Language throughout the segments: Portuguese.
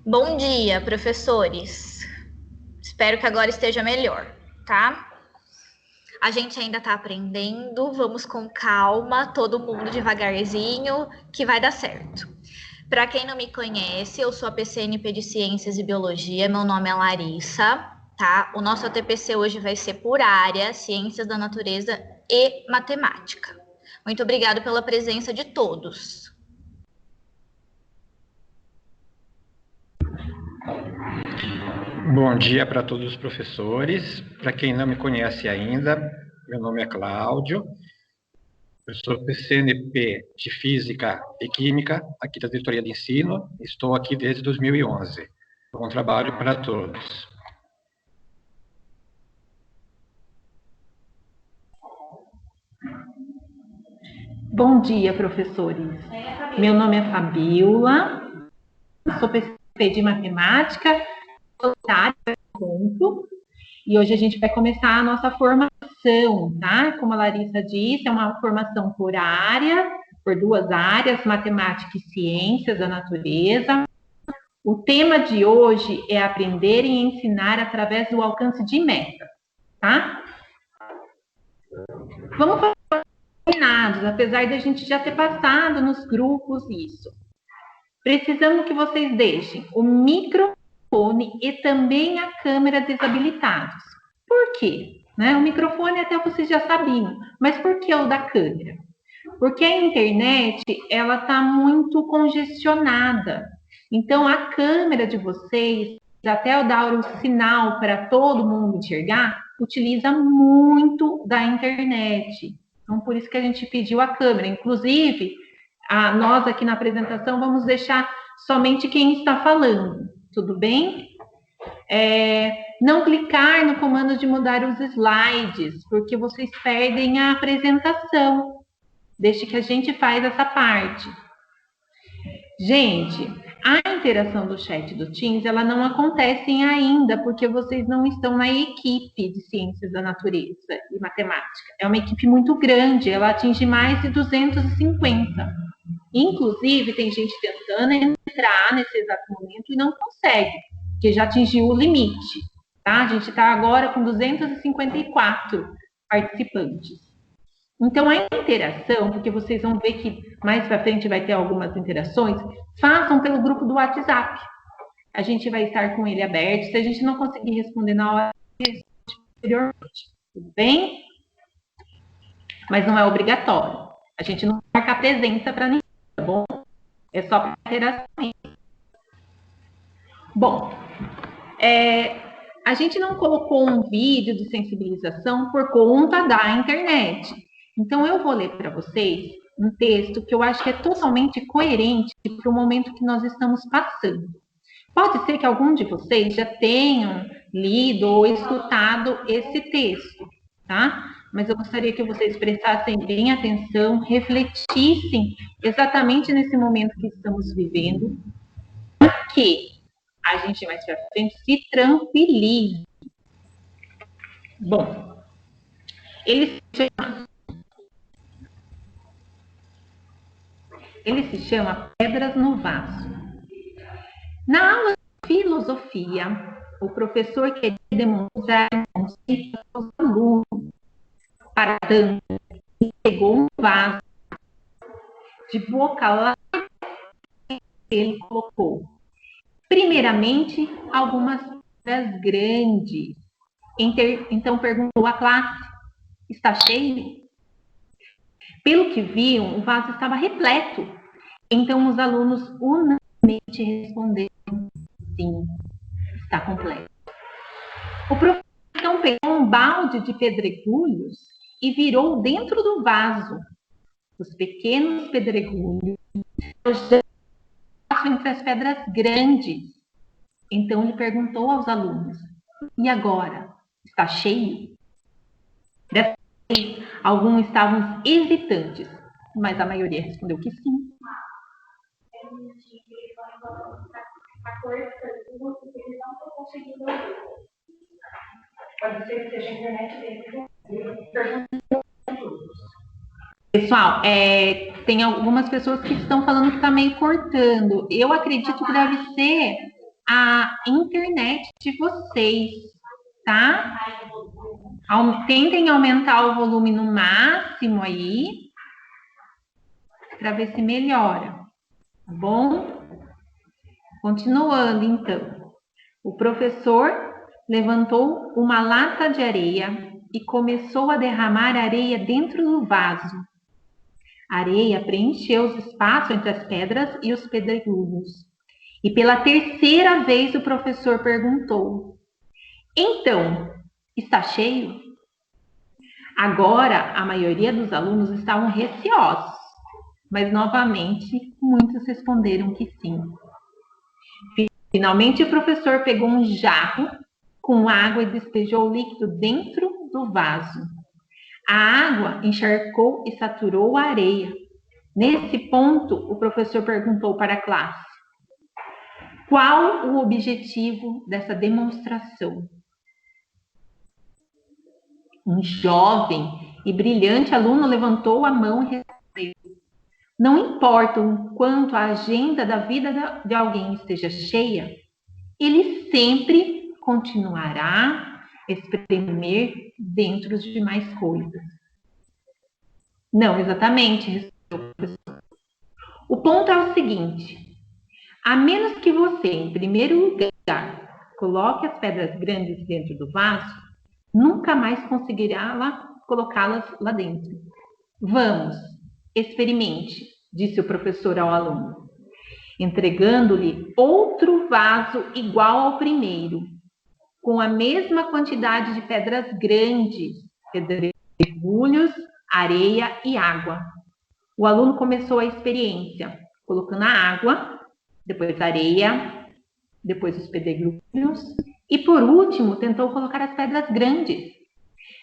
Bom dia, professores. Espero que agora esteja melhor, tá? A gente ainda está aprendendo, vamos com calma, todo mundo devagarzinho, que vai dar certo. Para quem não me conhece, eu sou a PCNP de Ciências e Biologia, meu nome é Larissa, tá? O nosso ATPC hoje vai ser por área, Ciências da Natureza e Matemática. Muito obrigada pela presença de todos. Bom dia para todos os professores. Para quem não me conhece ainda, meu nome é Cláudio. Eu sou PCNP de Física e Química, aqui da Diretoria de Ensino. Estou aqui desde 2011. Bom trabalho para todos. Bom dia, professores. Meu nome é Fabiola, sou PCNP de Matemática, e hoje a gente vai começar a nossa formação, tá? Como a Larissa disse, é uma formação por área, por 2 áreas, Matemática e Ciências da Natureza. O tema de hoje é aprender e ensinar através do alcance de meta, tá? Vamos fazer combinados, apesar de a gente já ter passado nos grupos isso. Precisamos que vocês deixem o microfone e também a câmera desabilitados. Por quê? O microfone até vocês já sabiam, mas por que o da câmera? Porque a internet, ela está muito congestionada. Então, a câmera de vocês, até eu dar o sinal para todo mundo enxergar, utiliza muito da internet. Então, por isso que a gente pediu a câmera. Inclusive, nós aqui na apresentação vamos deixar somente quem está falando, tudo bem? Não clicar no comando de mudar os slides, porque vocês perdem a apresentação. Deixe que a gente faz essa parte. Gente, a interação do chat do Teams, ela não acontece ainda, porque vocês não estão na equipe de Ciências da Natureza e Matemática. É uma equipe muito grande, ela atinge mais de 250. Inclusive, tem gente tentando entrar nesse exato momento e não consegue, porque já atingiu o limite, tá? A gente está agora com 254 participantes. Então, a interação, porque vocês vão ver que mais para frente vai ter algumas interações, façam pelo grupo do WhatsApp. A gente vai estar com ele aberto. Se a gente não conseguir responder na hora, posteriormente, tudo bem? Mas não é obrigatório. A gente não marca a presença para ninguém, tá bom? É só para interação. Bom, a gente não colocou um vídeo de sensibilização por conta da internet. Então, eu vou ler para vocês um texto que eu acho que é totalmente coerente para o momento que nós estamos passando. Pode ser que algum de vocês já tenham lido ou escutado esse texto, tá? Mas eu gostaria que vocês prestassem bem atenção, refletissem exatamente nesse momento que estamos vivendo, que a gente mais para frente se tranquilize. Bom, ele se chama Pedras no Vaso. Na aula de filosofia, o professor queria demonstrar um conceito aos alunos. Para tanto, ele pegou um vaso de boca larga e ele colocou, primeiramente, algumas pedras grandes. Então perguntou à classe: está cheio? Pelo que viam, o vaso estava repleto. Então os alunos unanimemente responderam: sim, está completo. O professor então pegou um balde de pedregulhos e virou dentro do vaso. Os pequenos pedregulhos entre as pedras grandes. Então ele perguntou aos alunos: e agora? Está cheio? Dessa vez, alguns estavam hesitantes, mas a maioria respondeu que sim. Pode ser que seja a internet dele. Pessoal, Tem algumas pessoas que estão falando que está meio cortando. Eu acredito que deve ser a internet de vocês, tá? Tentem aumentar o volume no máximo aí, para ver se melhora, tá bom? Continuando, então. O professor levantou uma lata de areia e começou a derramar areia dentro do vaso. A areia preencheu os espaços entre as pedras e os pedregulhos. E pela terceira vez o professor perguntou: então, está cheio? Agora, a maioria dos alunos estavam receosos, mas novamente muitos responderam que sim. Finalmente, o professor pegou um jarro com água e despejou o líquido dentro do vaso. A água encharcou e saturou a areia. Nesse ponto, o professor perguntou para a classe: qual o objetivo dessa demonstração? Um jovem e brilhante aluno levantou a mão e respondeu: não importa o quanto a agenda da vida de alguém esteja cheia, ele sempre continuará a espremer dentro de mais coisas. Não, exatamente. O ponto é o seguinte: a menos que você, em primeiro lugar, coloque as pedras grandes dentro do vaso, nunca mais conseguirá colocá-las lá dentro. Vamos, experimente, disse o professor ao aluno, entregando-lhe outro vaso igual ao primeiro, com a mesma quantidade de pedras grandes, pedregulhos, areia e água. O aluno começou a experiência, colocando a água, depois a areia, depois os pedregulhos e, por último, tentou colocar as pedras grandes.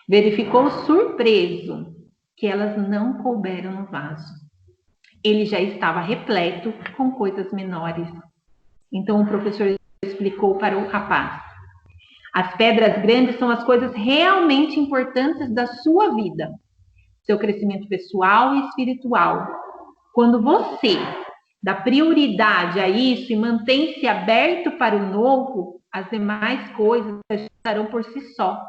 Verificou surpreso que elas não couberam no vaso. Ele já estava repleto com coisas menores. Então o professor explicou para o rapaz: as pedras grandes são as coisas realmente importantes da sua vida, seu crescimento pessoal e espiritual. Quando você dá prioridade a isso e mantém-se aberto para o novo, as demais coisas estarão por si só.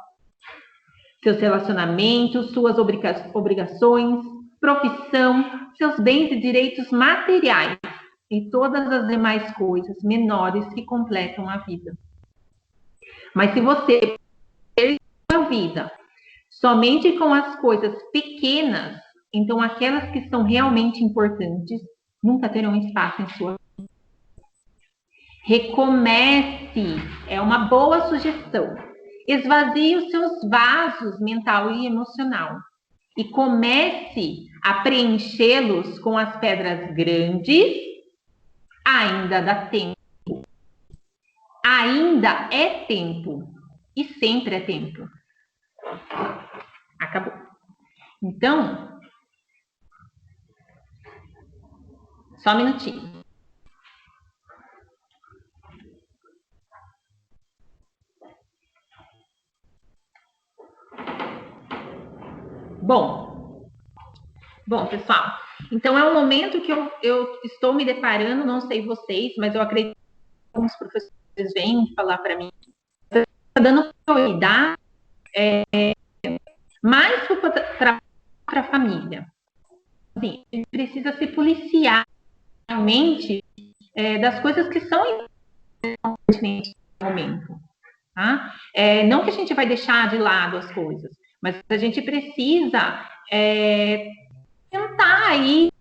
Seus relacionamentos, suas obrigações, profissão, seus bens e direitos materiais e todas as demais coisas menores que completam a vida. Mas se você ter a vida somente com as coisas pequenas, então aquelas que são realmente importantes nunca terão espaço em sua vida. Recomece, é uma boa sugestão. Esvazie os seus vasos mental e emocional e comece a preenchê-los com as pedras grandes. Ainda dá tempo. Ainda é tempo. E sempre é tempo. Acabou. Então, só um minutinho. Bom, pessoal, então é um momento que eu estou me deparando, não sei vocês, mas eu acredito que alguns professores vêm falar para mim, está dando prioridade mais para a família. Assim, a gente precisa se policiar realmente das coisas que são importantes nesse momento. Tá? Não que a gente vai deixar de lado as coisas, mas a gente precisa tentar aí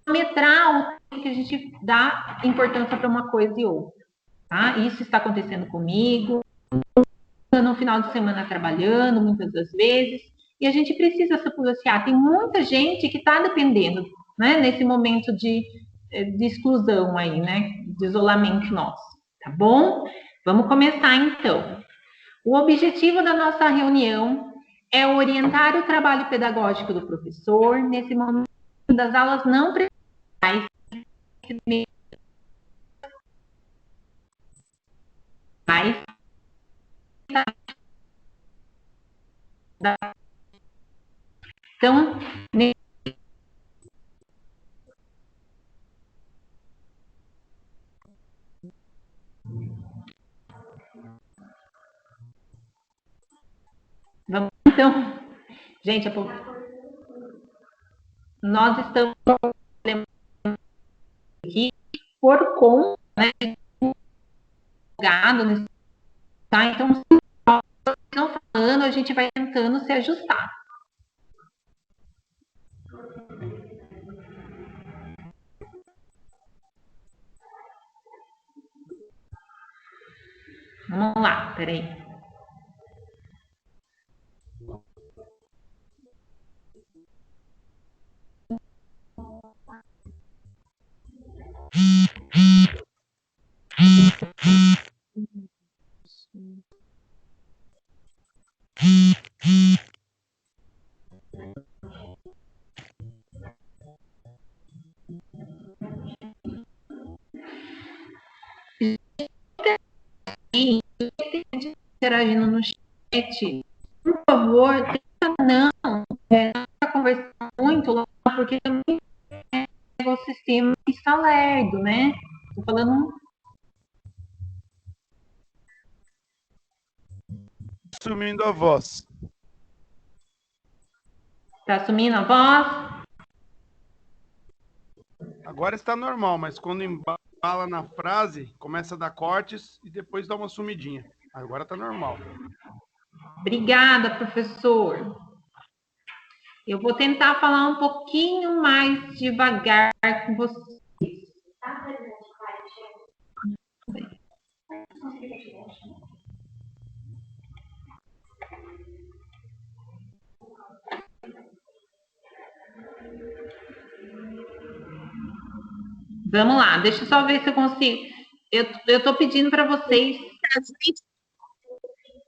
metrar o tempo que a gente dá importância para uma coisa e outra. Tá? Isso está acontecendo comigo, no final de semana trabalhando, muitas das vezes, e a gente precisa se policiar. Tem muita gente que está dependendo, né, nesse momento de exclusão aí, né, de isolamento nosso, tá bom? Vamos começar então. O objetivo da nossa reunião é orientar o trabalho pedagógico do professor nesse momento das aulas não presenciais, então, Então, gente, nós estamos aqui por conta, né, nesse, tá? Então, não falando, a gente vai tentando se ajustar. Vamos lá, peraí. Interagindo no chat, por favor, tenta não conversar muito lá, porque também o sistema está lerdo, né? Tô falando. Sumindo a voz. Tá sumindo a voz? Agora está normal, mas quando embala na frase, começa a dar cortes e depois dá uma sumidinha. Agora está normal. Obrigada, professor. Eu vou tentar falar um pouquinho mais devagar com vocês. Vamos lá, deixa eu só ver se eu consigo. Eu estou pedindo para vocês.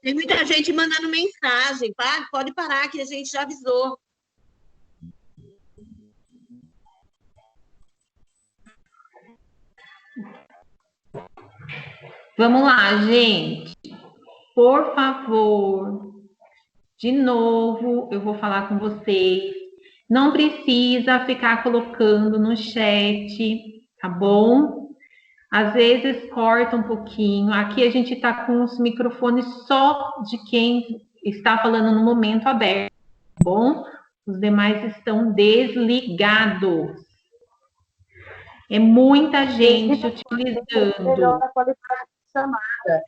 Tem muita gente mandando mensagem. Pode parar, que a gente já avisou. Vamos lá, gente. Por favor, de novo, eu vou falar com vocês. Não precisa ficar colocando no chat, tá bom? Às vezes corta um pouquinho. Aqui a gente está com os microfones só de quem está falando no momento aberto, tá bom? Os demais estão desligados. É muita gente utilizando. Melhor a qualidade da chamada.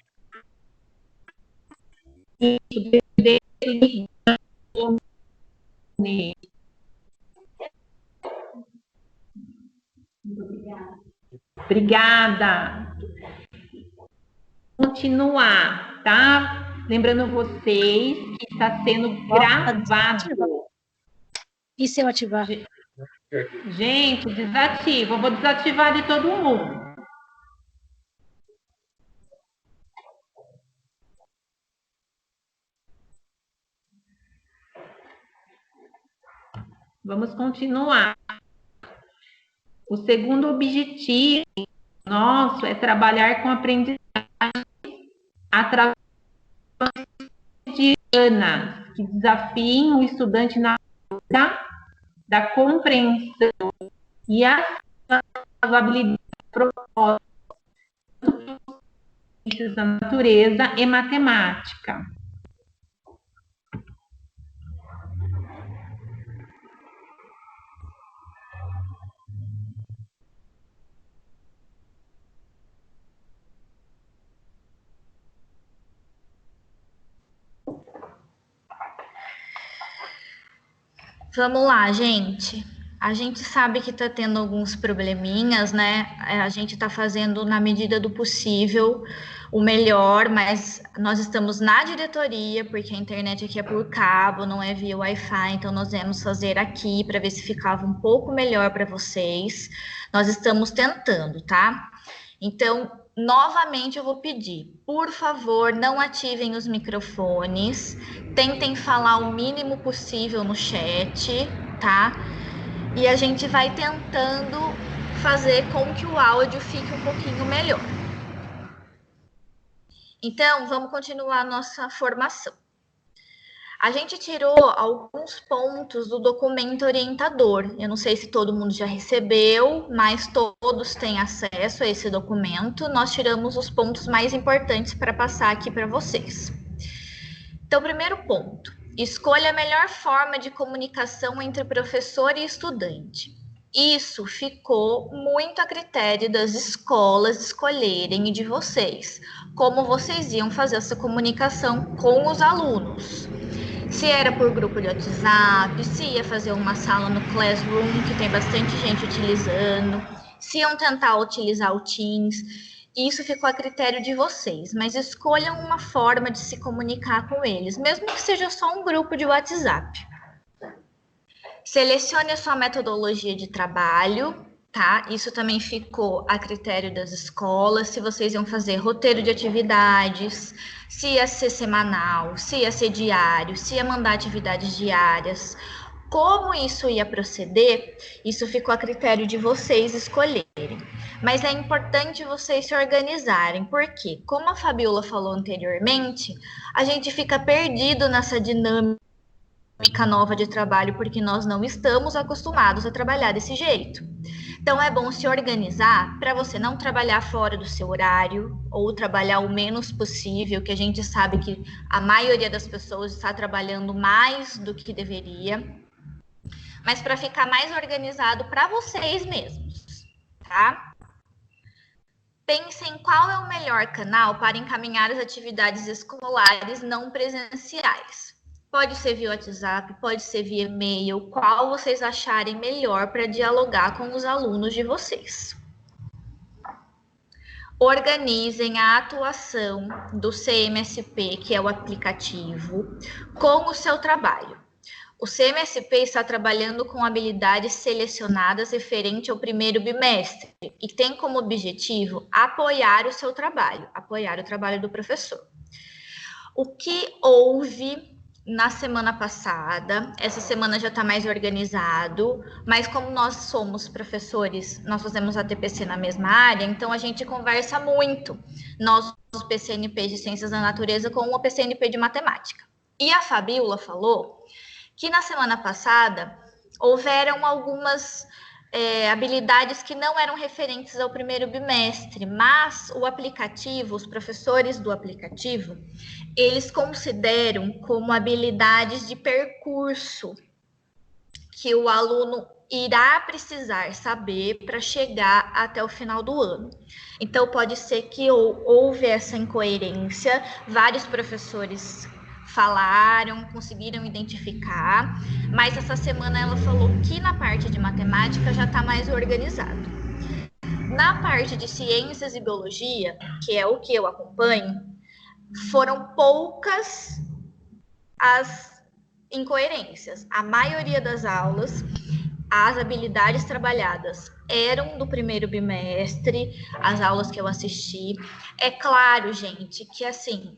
Obrigada. Continuar, tá? Lembrando vocês que está sendo gravado. E se eu ativar? Gente, desativa. Eu vou desativar de todo mundo. Vamos continuar. O segundo objetivo nosso é trabalhar com aprendizagem através de Ana, que desafiem o estudante na busca da compreensão e as habilidades propostas da natureza e matemática. Vamos lá, gente. A gente sabe que está tendo alguns probleminhas, né? A gente está fazendo na medida do possível o melhor, mas nós estamos na diretoria, porque a internet aqui é por cabo, não é via Wi-Fi, então nós viemos fazer aqui para ver se ficava um pouco melhor para vocês. Nós estamos tentando, tá? Então, novamente eu vou pedir, por favor, não ativem os microfones, tentem falar o mínimo possível no chat, tá? E a gente vai tentando fazer com que o áudio fique um pouquinho melhor. Então, vamos continuar a nossa formação. A gente tirou alguns pontos do documento orientador. Eu não sei se todo mundo já recebeu, mas todos têm acesso a esse documento. Nós tiramos os pontos mais importantes para passar aqui para vocês. Então, primeiro ponto. Escolha a melhor forma de comunicação entre professor e estudante. Isso ficou muito a critério das escolas escolherem e de vocês, como vocês iam fazer essa comunicação com os alunos. Se era por grupo de WhatsApp, se ia fazer uma sala no Classroom, que tem bastante gente utilizando, se iam tentar utilizar o Teams. Isso ficou a critério de vocês, mas escolham uma forma de se comunicar com eles, mesmo que seja só um grupo de WhatsApp. Selecione a sua metodologia de trabalho, tá? Isso também ficou a critério das escolas, se vocês iam fazer roteiro de atividades, se ia ser semanal, se ia ser diário, se ia mandar atividades diárias. Como isso ia proceder, isso ficou a critério de vocês escolherem. Mas é importante vocês se organizarem, porque, como a Fabiola falou anteriormente, a gente fica perdido nessa dinâmica nova de trabalho, porque nós não estamos acostumados a trabalhar desse jeito. Então, é bom se organizar para você não trabalhar fora do seu horário, ou trabalhar o menos possível, que a gente sabe que a maioria das pessoas está trabalhando mais do que deveria, mas para ficar mais organizado para vocês mesmos, tá? Pensem qual é o melhor canal para encaminhar as atividades escolares não presenciais. Pode ser via WhatsApp, pode ser via e-mail, qual vocês acharem melhor para dialogar com os alunos de vocês. Organizem a atuação do CMSP, que é o aplicativo, com o seu trabalho. O CMSP está trabalhando com habilidades selecionadas referente ao primeiro bimestre e tem como objetivo apoiar o seu trabalho, apoiar o trabalho do professor. O que houve na semana passada, essa semana já está mais organizado, mas como nós somos professores, nós fazemos a TPC na mesma área, então a gente conversa muito, nós, os PCNP de Ciências da Natureza, com o PCNP de Matemática. E a Fabiola falou que na semana passada houveram algumas habilidades que não eram referentes ao primeiro bimestre, mas o aplicativo, os professores do aplicativo, eles consideram como habilidades de percurso que o aluno irá precisar saber para chegar até o final do ano. Então, pode ser que houve essa incoerência, vários professores falaram, conseguiram identificar, mas essa semana ela falou que na parte de matemática já está mais organizado. Na parte de ciências e biologia, que é o que eu acompanho, foram poucas as incoerências. A maioria das aulas, as habilidades trabalhadas eram do primeiro bimestre, as aulas que eu assisti. É claro, gente, que assim,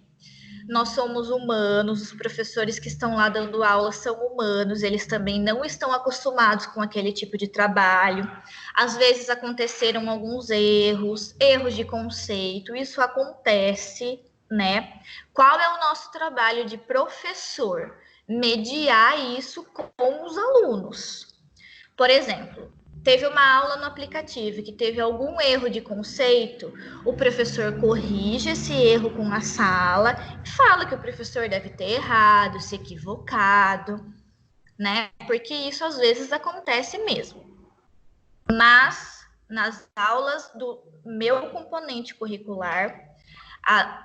nós somos humanos, os professores que estão lá dando aula são humanos, eles também não estão acostumados com aquele tipo de trabalho. Às vezes aconteceram alguns erros de conceito, isso acontece, né? Qual é o nosso trabalho de professor? Mediar isso com os alunos. Por exemplo, teve uma aula no aplicativo que teve algum erro de conceito, o professor corrige esse erro com a sala, fala que o professor deve ter errado, se equivocado, né? Porque isso às vezes acontece mesmo. Mas nas aulas do meu componente curricular,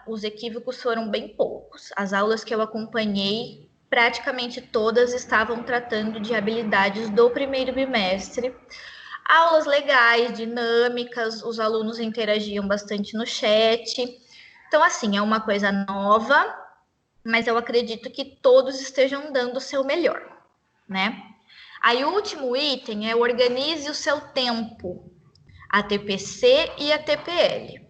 os equívocos foram bem poucos. As aulas que eu acompanhei, praticamente todas estavam tratando de habilidades do primeiro bimestre. Aulas legais, dinâmicas, os alunos interagiam bastante no chat. Então, assim, é uma coisa nova, mas eu acredito que todos estejam dando o seu melhor, né? Aí, o último item é organize o seu tempo, a TPC e a TPL.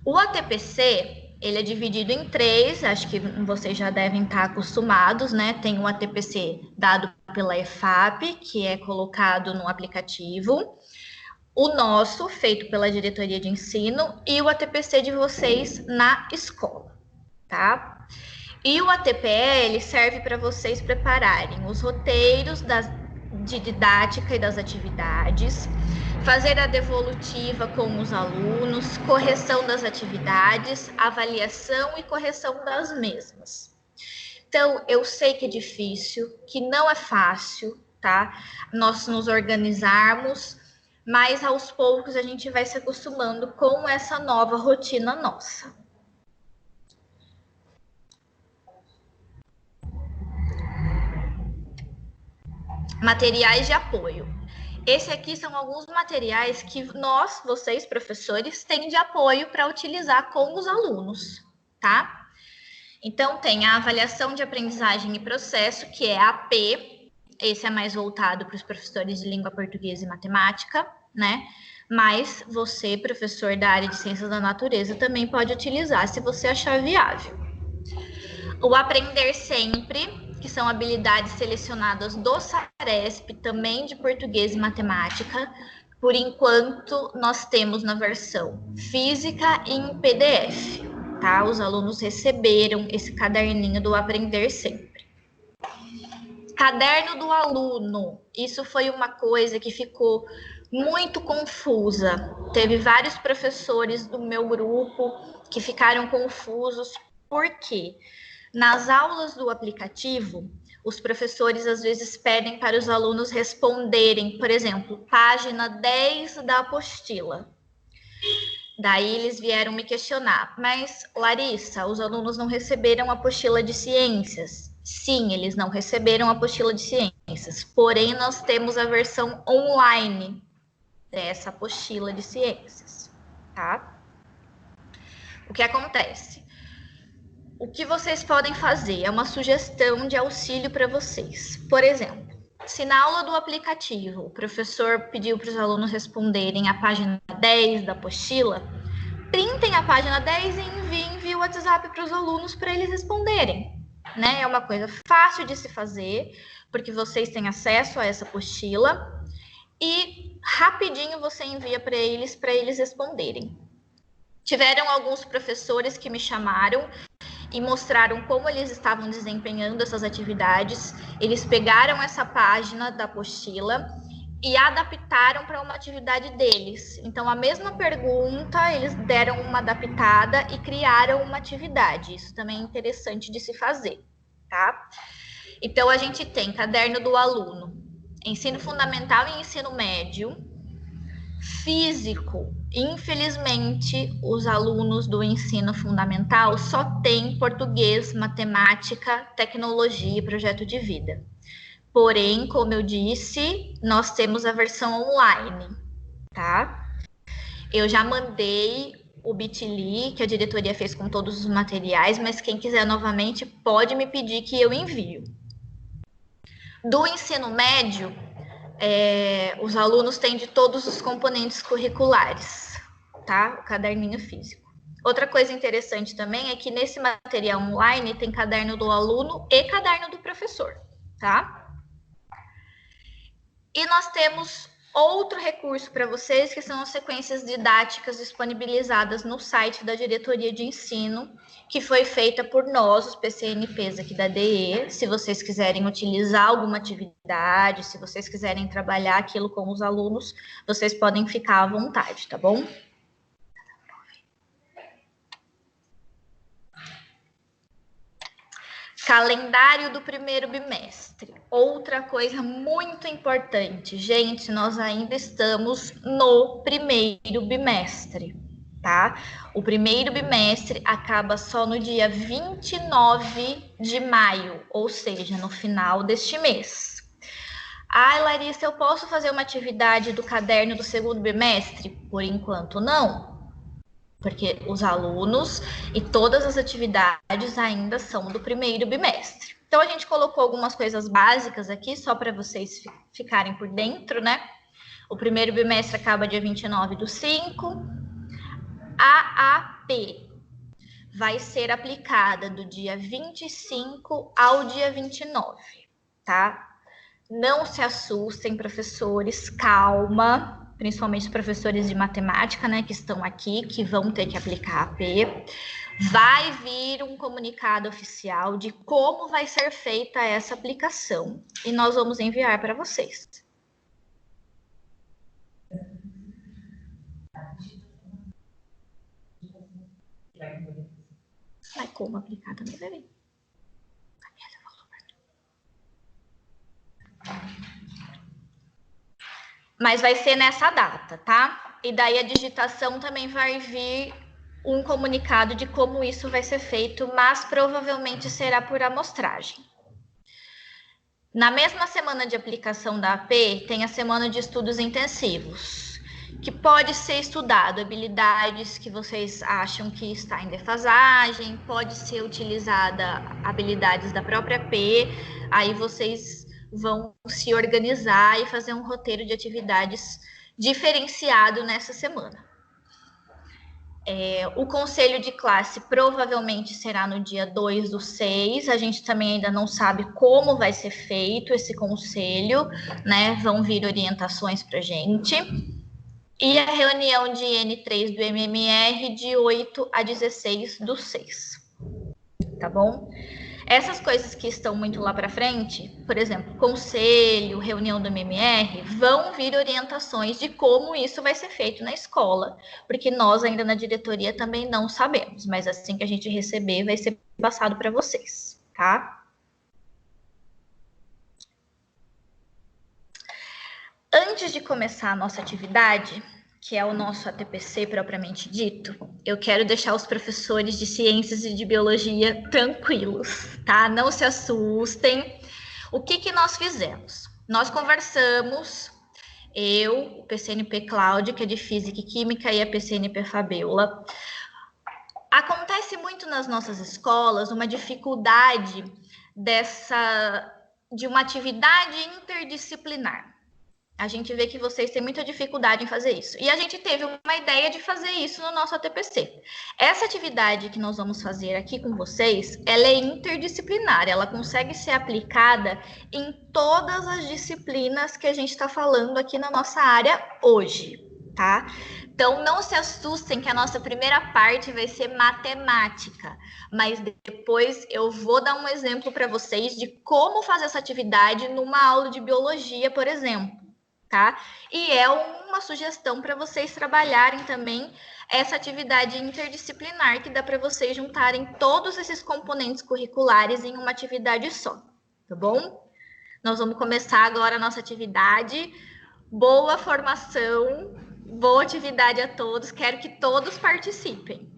O ATPC, ele é dividido em 3, acho que vocês já devem estar acostumados, né? Tem o ATPC dado pela EFAP, que é colocado no aplicativo, o nosso, feito pela diretoria de ensino, e o ATPC de vocês na escola, tá? E o ATPL serve para vocês prepararem os roteiros de didática e das atividades, fazer a devolutiva com os alunos, correção das atividades, avaliação e correção das mesmas. Então, eu sei que é difícil, que não é fácil, tá? Nós nos organizarmos, mas aos poucos a gente vai se acostumando com essa nova rotina nossa. Materiais de apoio. Esse aqui são alguns materiais que nós, vocês, professores, têm de apoio para utilizar com os alunos, tá? Então, tem a avaliação de aprendizagem e processo, que é a AP. Esse é mais voltado para os professores de língua portuguesa e matemática, né? Mas você, professor da área de ciências da natureza, também pode utilizar, se você achar viável. O aprender sempre, que são habilidades selecionadas do SARESP, também de português e matemática. Por enquanto, nós temos na versão física e em PDF, tá? Os alunos receberam esse caderninho do Aprender Sempre. Caderno do aluno. Isso foi uma coisa que ficou muito confusa. Teve vários professores do meu grupo que ficaram confusos. Por quê? Nas aulas do aplicativo, os professores às vezes pedem para os alunos responderem, por exemplo, página 10 da apostila. Daí eles vieram me questionar, mas Larissa, os alunos não receberam a apostila de ciências. Sim, eles não receberam a apostila de ciências, porém nós temos a versão online dessa apostila de ciências, tá? O que acontece? O que vocês podem fazer é uma sugestão de auxílio para vocês. Por exemplo, se na aula do aplicativo o professor pediu para os alunos responderem a página 10 da apostila, printem a página 10 e enviem via WhatsApp para os alunos para eles responderem. Né? É uma coisa fácil de se fazer, porque vocês têm acesso a essa apostila e rapidinho você envia para eles responderem. Tiveram alguns professores que me chamaram e mostraram como eles estavam desempenhando essas atividades. Eles pegaram essa página da apostila e adaptaram para uma atividade deles. Então, a mesma pergunta, eles deram uma adaptada e criaram uma atividade. Isso também é interessante de se fazer, tá? Então, a gente tem caderno do aluno, ensino fundamental e ensino médio, físico. Infelizmente, os alunos do ensino fundamental só têm português, matemática, tecnologia e projeto de vida. Porém, como eu disse, nós temos a versão online, tá? Eu já mandei o Bitly, que a diretoria fez com todos os materiais, mas quem quiser novamente pode me pedir que eu envio. Do ensino médio, os alunos têm de todos os componentes curriculares, tá? O caderninho físico. Outra coisa interessante também é que nesse material online tem caderno do aluno e caderno do professor, tá? E nós temos outro recurso para vocês, que são as sequências didáticas disponibilizadas no site da Diretoria de Ensino, que foi feita por nós, os PCNPs aqui da DE. Se vocês quiserem utilizar alguma atividade, se vocês quiserem trabalhar aquilo com os alunos, vocês podem ficar à vontade, tá bom? Calendário do primeiro bimestre. Outra coisa muito importante, gente, nós ainda estamos no primeiro bimestre, tá? O primeiro bimestre acaba só no dia 29 de maio, ou seja, no final deste mês. Ah, Larissa, eu posso fazer uma atividade do caderno do segundo bimestre? Por enquanto, não. Porque os alunos e todas as atividades ainda são do primeiro bimestre. Então, a gente colocou algumas coisas básicas aqui, só para vocês ficarem por dentro, né? O primeiro bimestre acaba dia 29/5. A AP vai ser aplicada do dia 25 ao dia 29, tá? Não se assustem, professores, calma. Principalmente os professores de matemática, né, que estão aqui, que vão ter que aplicar a AP. Vai vir um comunicado oficial de como vai ser feita essa aplicação. E nós vamos enviar para vocês. Vai como aplicar também, vai vir. Mas vai ser nessa data, tá? E daí a digitação também vai vir um comunicado de como isso vai ser feito, mas provavelmente será por amostragem. Na mesma semana de aplicação da AP, tem a semana de estudos intensivos, que pode ser estudado habilidades que vocês acham que está em defasagem, pode ser utilizada habilidades da própria AP, aí vocês vão se organizar e fazer um roteiro de atividades diferenciado nessa semana. O conselho de classe provavelmente será no dia 2/6. A gente também ainda não sabe como vai ser feito esse conselho, né? Vão vir orientações para a gente. E a reunião de N3 do MMR de 8/16/6. Tá bom? Essas coisas que estão muito lá para frente, por exemplo, conselho, reunião do MMR, vão vir orientações de como isso vai ser feito na escola, porque nós ainda na diretoria também não sabemos, mas assim que a gente receber, vai ser passado para vocês, tá? Antes de começar a nossa atividade, que é o nosso ATPC propriamente dito, eu quero deixar os professores de ciências e de biologia tranquilos, tá? Não se assustem. O que nós fizemos? Nós conversamos, eu, o PCNP Cláudia, que é de Física e Química, e a PCNP Fabiola. Acontece muito nas nossas escolas uma dificuldade de uma atividade interdisciplinar. A gente vê que vocês têm muita dificuldade em fazer isso. E a gente teve uma ideia de fazer isso no nosso ATPC. Essa atividade que nós vamos fazer aqui com vocês, ela é interdisciplinar. Ela consegue ser aplicada em todas as disciplinas que a gente está falando aqui na nossa área hoje, tá? Então, não se assustem que a nossa primeira parte vai ser matemática. Mas depois eu vou dar um exemplo para vocês de como fazer essa atividade numa aula de biologia, por exemplo. Tá? E é uma sugestão para vocês trabalharem também essa atividade interdisciplinar, que dá para vocês juntarem todos esses componentes curriculares em uma atividade só, tá bom? Nós vamos começar agora a nossa atividade. Boa formação, boa atividade a todos, quero que todos participem.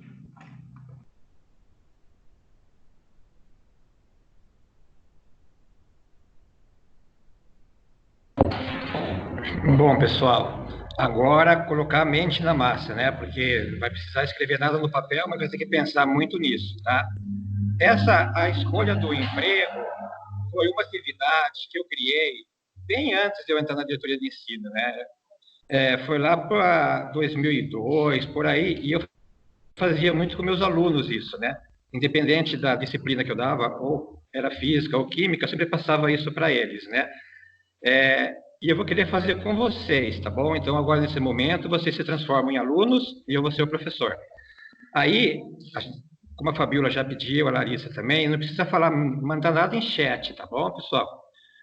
Bom, pessoal, agora colocar a mente na massa, né? Porque não vai precisar escrever nada no papel, mas vai ter que pensar muito nisso, tá? A escolha do emprego foi uma atividade que eu criei bem antes de eu entrar na diretoria de ensino, né? Foi lá para 2002, por aí, e eu fazia muito com meus alunos isso, né? Independente da disciplina que eu dava, ou era física ou química, eu sempre passava isso para eles, né? E eu vou querer fazer com vocês, tá bom? Então, agora, nesse momento, vocês se transformam em alunos e eu vou ser o professor. Aí, como a Fabiola já pediu, a Larissa também, não precisa mandar nada em chat, tá bom, pessoal?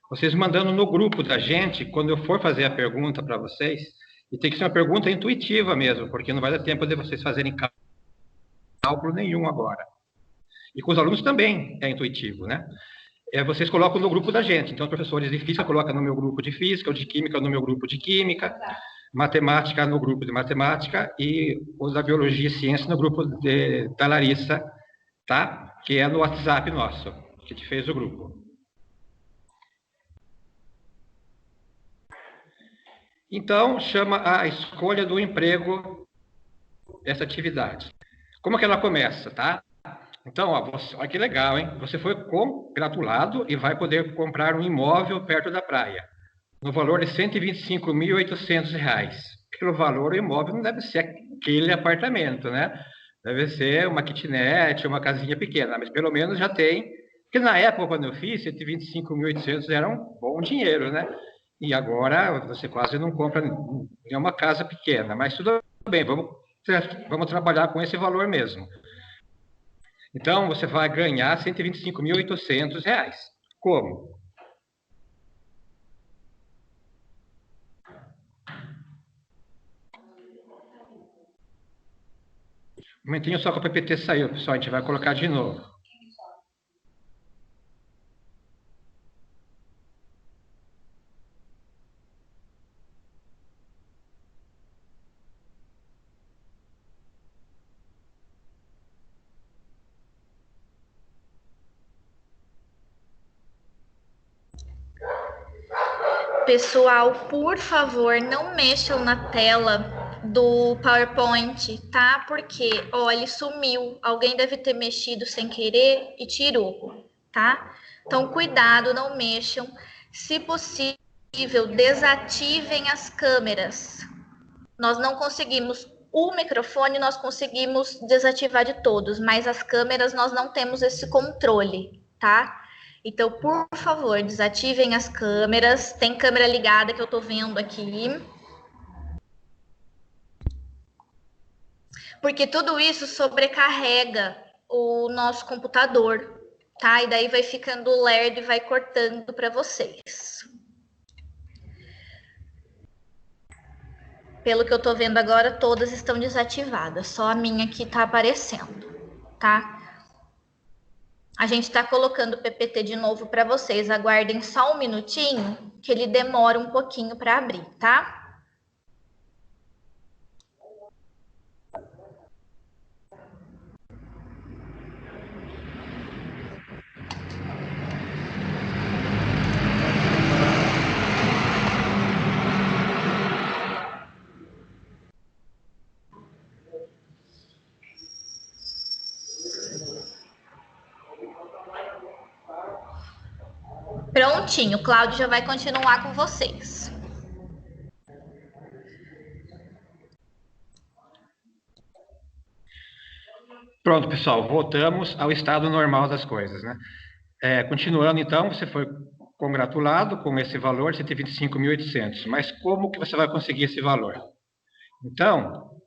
Vocês mandando no grupo da gente, quando eu for fazer a pergunta para vocês, e tem que ser uma pergunta intuitiva mesmo, porque não vai dar tempo de vocês fazerem cálculo nenhum agora. E com os alunos também é intuitivo, né? Vocês colocam no grupo da gente. Então, os professores de física colocam no meu grupo de física, o de química no meu grupo de química, matemática no grupo de matemática e os da biologia e ciência no grupo da Larissa, tá? Que é no WhatsApp nosso, que te fez o grupo. Então, chama a escolha do emprego essa atividade. Como que ela começa, tá? Então, olha que legal, hein? Você foi congratulado e vai poder comprar um imóvel perto da praia, no valor de R$ 125.800. Pelo valor, o imóvel não deve ser aquele apartamento, né? Deve ser uma kitnet, uma casinha pequena, mas pelo menos já tem. Porque na época, quando eu fiz, 125.800 era um bom dinheiro, né? E agora você quase não compra nenhuma casa pequena, mas tudo bem, vamos trabalhar com esse valor mesmo. Então, você vai ganhar R$ 125.800. Como? Um momentinho só que o PPT saiu, pessoal. A gente vai colocar de novo. Pessoal, por favor, não mexam na tela do PowerPoint, tá? Porque, ó, ele sumiu. Alguém deve ter mexido sem querer e tirou, tá? Então, cuidado, não mexam. Se possível, desativem as câmeras. Nós não conseguimos o microfone, nós conseguimos desativar de todos, mas as câmeras nós não temos esse controle, tá? Então, por favor, desativem as câmeras. Tem câmera ligada que eu tô vendo aqui. Porque tudo isso sobrecarrega o nosso computador, tá? E daí vai ficando lerdo e vai cortando para vocês. Pelo que eu tô vendo agora, todas estão desativadas. Só a minha aqui tá aparecendo, tá? A gente está colocando o PPT de novo para vocês. Aguardem só um minutinho, que ele demora um pouquinho para abrir, tá? Prontinho, o Cláudio já vai continuar com vocês. Pronto, pessoal, voltamos ao estado normal das coisas, né? Continuando, então, você foi congratulado com esse valor de 125.800, mas como que você vai conseguir esse valor? Então,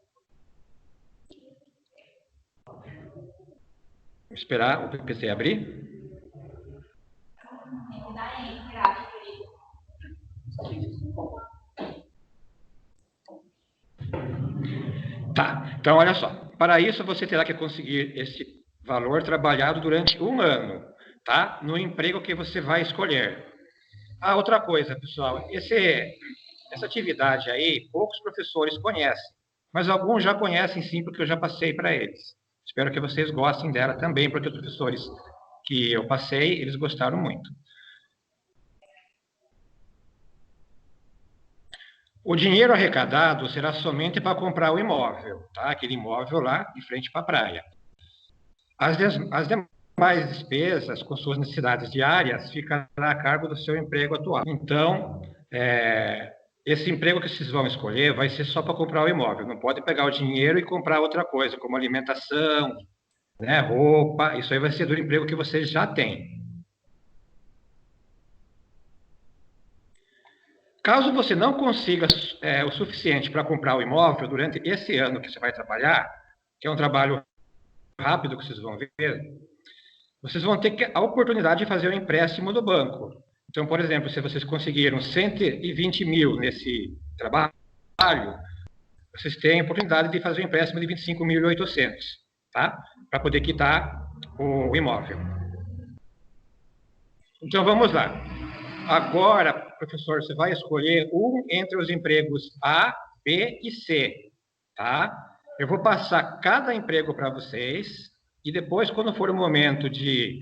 vamos esperar o PPT abrir. Tá, então olha só. Para isso, você terá que conseguir esse valor trabalhado durante um ano, tá? No emprego que você vai escolher. Ah, outra coisa, pessoal, essa atividade aí, poucos professores conhecem, mas alguns já conhecem sim, porque eu já passei para eles. Espero que vocês gostem dela também, porque os professores que eu passei, eles gostaram muito. O dinheiro arrecadado será somente para comprar o imóvel, tá? Aquele imóvel lá de frente para a praia. As demais despesas com suas necessidades diárias ficará a cargo do seu emprego atual. Então, esse emprego que vocês vão escolher vai ser só para comprar o imóvel. Não pode pegar o dinheiro e comprar outra coisa, como alimentação, né, roupa. Isso aí vai ser do emprego que vocês já têm. Caso você não consiga o suficiente para comprar o imóvel durante esse ano que você vai trabalhar, que é um trabalho rápido que vocês vão ver, vocês vão ter a oportunidade de fazer um empréstimo do banco. Então, por exemplo, se vocês conseguiram 120 mil nesse trabalho, vocês têm a oportunidade de fazer um empréstimo de 25.800, tá? Para poder quitar o imóvel. Então, vamos lá. Agora, professor, você vai escolher um entre os empregos A, B e C, tá? Eu vou passar cada emprego para vocês e depois, quando for o momento de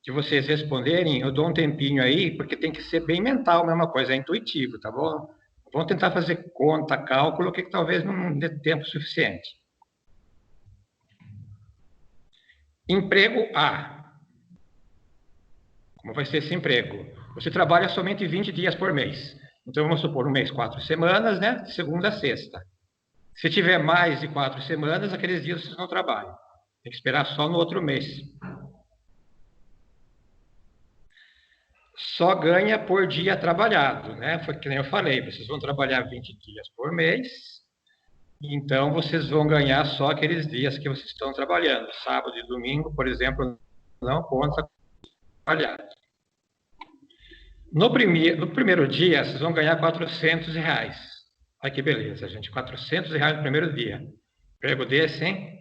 vocês responderem, eu dou um tempinho aí, porque tem que ser bem mental a mesma coisa, é intuitivo, tá bom? Vamos tentar fazer conta, cálculo, que talvez não dê tempo suficiente. Emprego A. Como vai ser esse emprego? Você trabalha somente 20 dias por mês. Então, vamos supor, um mês, 4 semanas, né? De segunda a sexta. Se tiver mais de 4 semanas, aqueles dias vocês não trabalham. Tem que esperar só no outro mês. Só ganha por dia trabalhado, né? Foi que nem eu falei, vocês vão trabalhar 20 dias por mês, então vocês vão ganhar só aqueles dias que vocês estão trabalhando. Sábado e domingo, por exemplo, não conta trabalhado. No primeiro dia, vocês vão ganhar R$400. Olha que beleza, gente. R$400 no primeiro dia. Emprego desse, hein?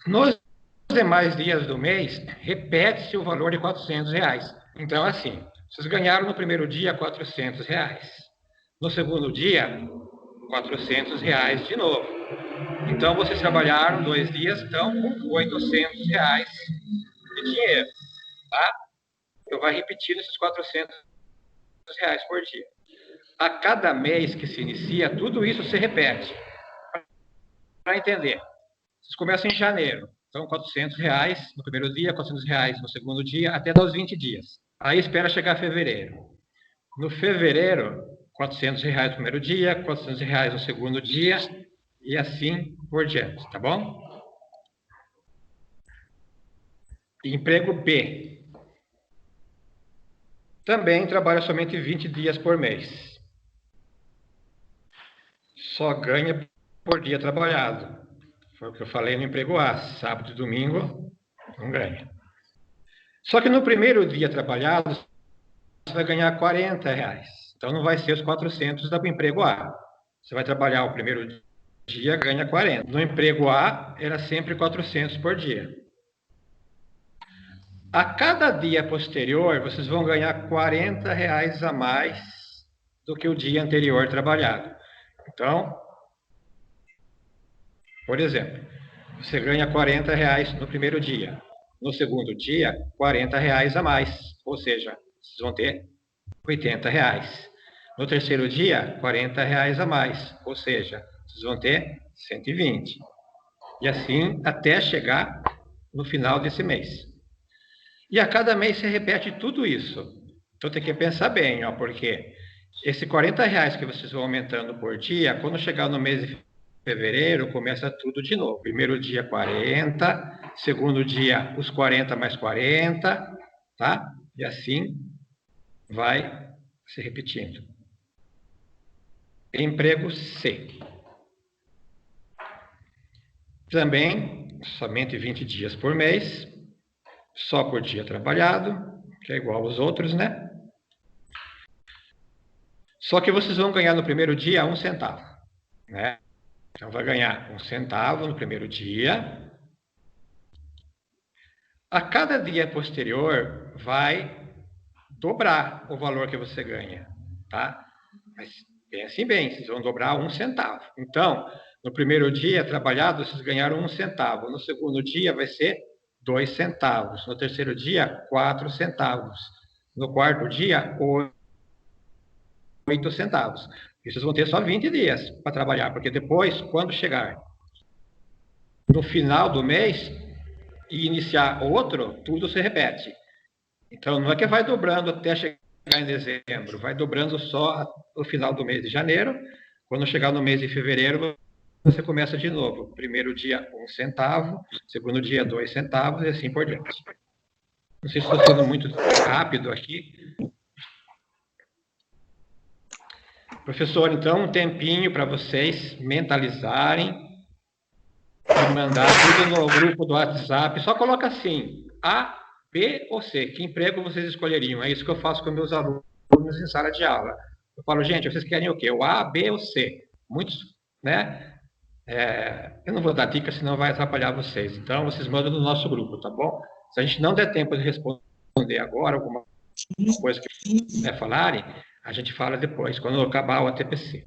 Nos demais dias do mês, repete-se o valor de R$400. Então, assim, vocês ganharam no primeiro dia R$400. No segundo dia, R$400 de novo. Então, vocês trabalharam 2 dias, estão com R$800 de dinheiro, tá? Eu vou repetir esses R$400 reais por dia. A cada mês que se inicia, tudo isso se repete. Para entender, vocês começam em janeiro, então R$ 400 no primeiro dia, R$ 400 no segundo dia, até dar os 20 dias. Aí espera chegar fevereiro. No fevereiro, R$ 400 no primeiro dia, R$ 400 no segundo dia, e assim por diante, tá bom? Emprego B. Também trabalha somente 20 dias por mês. Só ganha por dia trabalhado. Foi o que eu falei no emprego A. Sábado e domingo, não ganha. Só que no primeiro dia trabalhado, você vai ganhar R$ 40. Então, não vai ser os 400 do emprego A. Você vai trabalhar o primeiro dia, ganha 40. No emprego A, era sempre 400 por dia. A cada dia posterior, vocês vão ganhar R$ 40 a mais do que o dia anterior trabalhado. Então, por exemplo, você ganha R$ 40 no primeiro dia. No segundo dia, R$ 40 a mais. Ou seja, vocês vão ter R$ 80. No terceiro dia, R$ 40 a mais. Ou seja, vocês vão ter 120. E assim até chegar no final desse mês. E a cada mês você repete tudo isso. Então tem que pensar bem, ó, porque esse R$ 40 que vocês vão aumentando por dia, quando chegar no mês de fevereiro, começa tudo de novo. Primeiro dia 40, segundo dia os 40 mais 40, tá? E assim vai se repetindo. Emprego C. Também somente 20 dias por mês, só por dia trabalhado, que é igual aos outros, né? Só que vocês vão ganhar no primeiro dia 1 centavo, né? Então vai ganhar 1 centavo no primeiro dia. A cada dia posterior vai dobrar o valor que você ganha, tá? Mas pensem bem, vocês vão dobrar 1 centavo. Então, no primeiro dia trabalhado, vocês ganharam 1 centavo. No segundo dia vai ser 2 centavos. No terceiro dia, 4 centavos. No quarto dia, 8 centavos. E vocês vão ter só 20 dias para trabalhar, porque depois, quando chegar no final do mês e iniciar outro, tudo se repete. Então, não é que vai dobrando até chegar em dezembro, vai dobrando só no final do mês de janeiro. Quando chegar no mês de fevereiro, você começa de novo. Primeiro dia, 1 centavo, segundo dia, 2 centavos e assim por diante. Não sei se estou sendo muito rápido aqui. Professor, então, um tempinho para vocês mentalizarem e mandar tudo no grupo do WhatsApp. Só coloca assim, A, B ou C. Que emprego vocês escolheriam? É isso que eu faço com meus alunos em sala de aula. Eu falo, gente, vocês querem o quê? O A, B ou C? Muitos, né? Eu não vou dar dica, senão vai atrapalhar vocês. Então, vocês mandam no nosso grupo, tá bom? Se a gente não der tempo de responder agora alguma coisa que falarem, a gente fala depois, quando acabar o ATPC.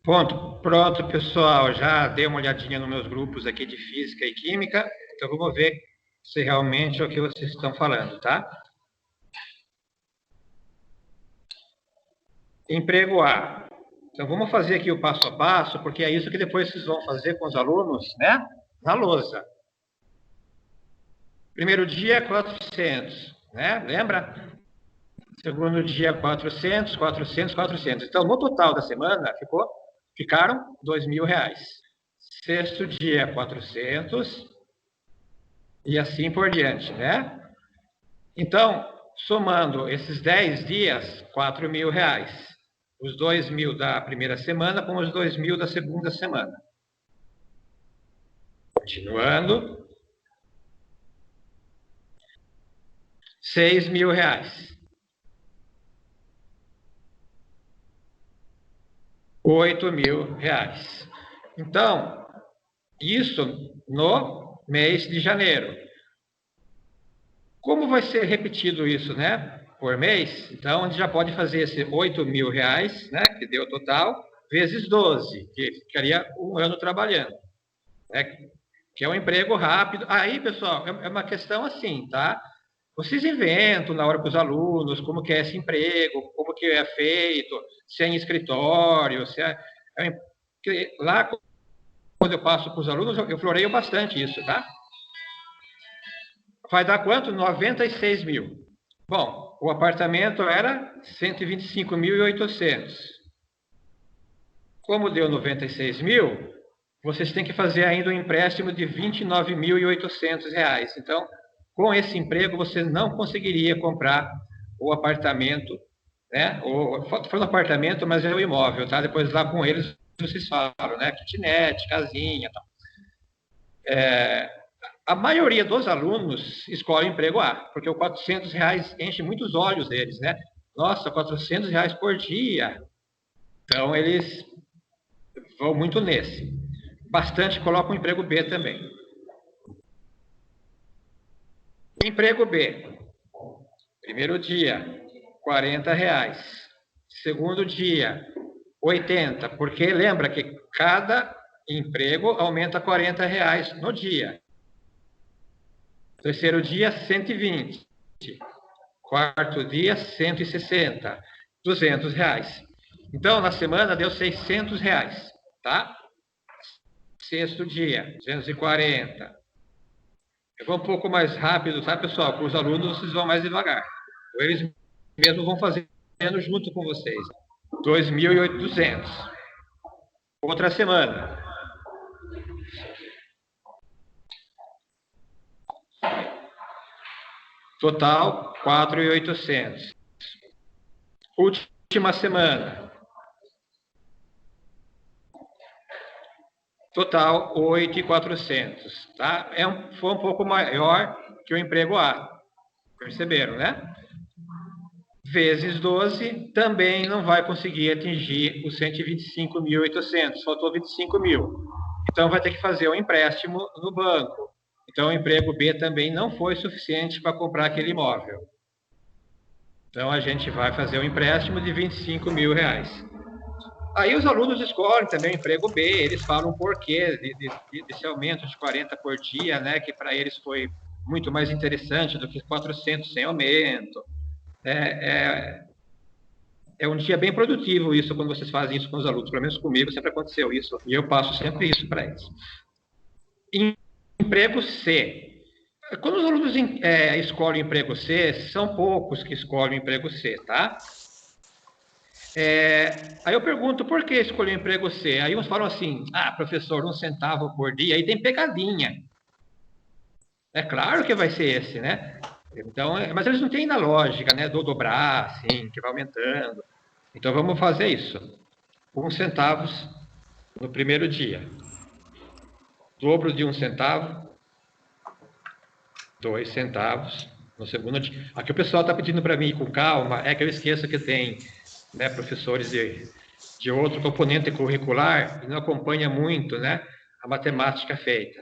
Pronto, pessoal. Já dei uma olhadinha nos meus grupos aqui de Física e Química. Então, vamos ver se realmente é o que vocês estão falando, tá? Emprego A. Então, vamos fazer aqui o passo a passo, porque é isso que depois vocês vão fazer com os alunos, né? Na lousa. Primeiro dia, 400, né? Lembra? Segundo dia, 400, 400, 400. Então, no total da semana, ficaram R$2.000. Sexto dia, 400, e assim por diante, né? Então, somando esses 10 dias, R$4.000. Os 2.000 da primeira semana com os 2.000 da segunda semana. Continuando. R$6.000. R$8.000. Então, isso no mês de janeiro. Como vai ser repetido isso, né? Por mês, então a gente já pode fazer esse R$8.000, né? Que deu total, vezes 12, que ficaria um ano trabalhando, né? Que é um emprego rápido. Aí, pessoal, é uma questão assim, tá? Vocês inventam na hora com os alunos como que é esse emprego, como que é feito, se é em escritório, se é... Lá, quando eu passo para os alunos, eu floreio bastante isso, tá? Vai dar quanto? 96 mil. Bom, o apartamento era 125.800. Como deu 96 mil, vocês têm que fazer ainda um empréstimo de R$29.800. Então, com esse emprego, você não conseguiria comprar o apartamento, né? Foi no apartamento, mas é o imóvel, tá? Depois lá com eles, vocês falam, né? Kitnet, casinha, tal. A maioria dos alunos escolhe emprego A, porque o R$400 enche muitos olhos deles, né? Nossa, R$400 por dia. Então, eles vão muito nesse. Bastante colocam o emprego B também. Emprego B. Primeiro dia, R$40. Segundo dia, 80. Porque lembra que cada emprego aumenta R$40 no dia. Terceiro dia, 120. Quarto dia, 160. R$200. Então, na semana, deu R$600, tá? Sexto dia, 240. Eu vou um pouco mais rápido, tá, pessoal? Para os alunos, vocês vão mais devagar. Eles mesmos vão fazendo junto com vocês. 2.200. Outra semana. Total, 4.800. Última semana. Total, 8.400. Tá? Foi um pouco maior que o emprego A. Perceberam, né? Vezes 12, também não vai conseguir atingir os 125.800. Faltou 25 mil. Então, vai ter que fazer um empréstimo no banco. Então, o emprego B também não foi suficiente para comprar aquele imóvel. Então, a gente vai fazer um empréstimo de R$25.000. Aí os alunos escolhem também o emprego B, eles falam o porquê desse aumento de 40 por dia, né, que para eles foi muito mais interessante do que 400 sem aumento. É um dia bem produtivo isso, quando vocês fazem isso com os alunos, pelo menos comigo sempre aconteceu isso, e eu passo sempre isso para eles. Emprego C. Quando os alunos escolhem o emprego C, são poucos que escolhem o emprego C, tá? Aí eu pergunto, por que escolher o emprego C? Aí uns falam assim, professor, 1 centavo por dia, aí tem pegadinha. É claro que vai ser esse, né? Então, mas eles não têm na lógica, né? Do dobrar, assim, que vai aumentando. Então, vamos fazer isso. 1 centavo no primeiro dia. Dobro de 1 centavo. 2 centavos no segundo dia. Aqui o pessoal está pedindo para mim ir com calma, é que eu esqueço que tem, né, professores de outro componente curricular e não acompanha muito, né, a matemática feita.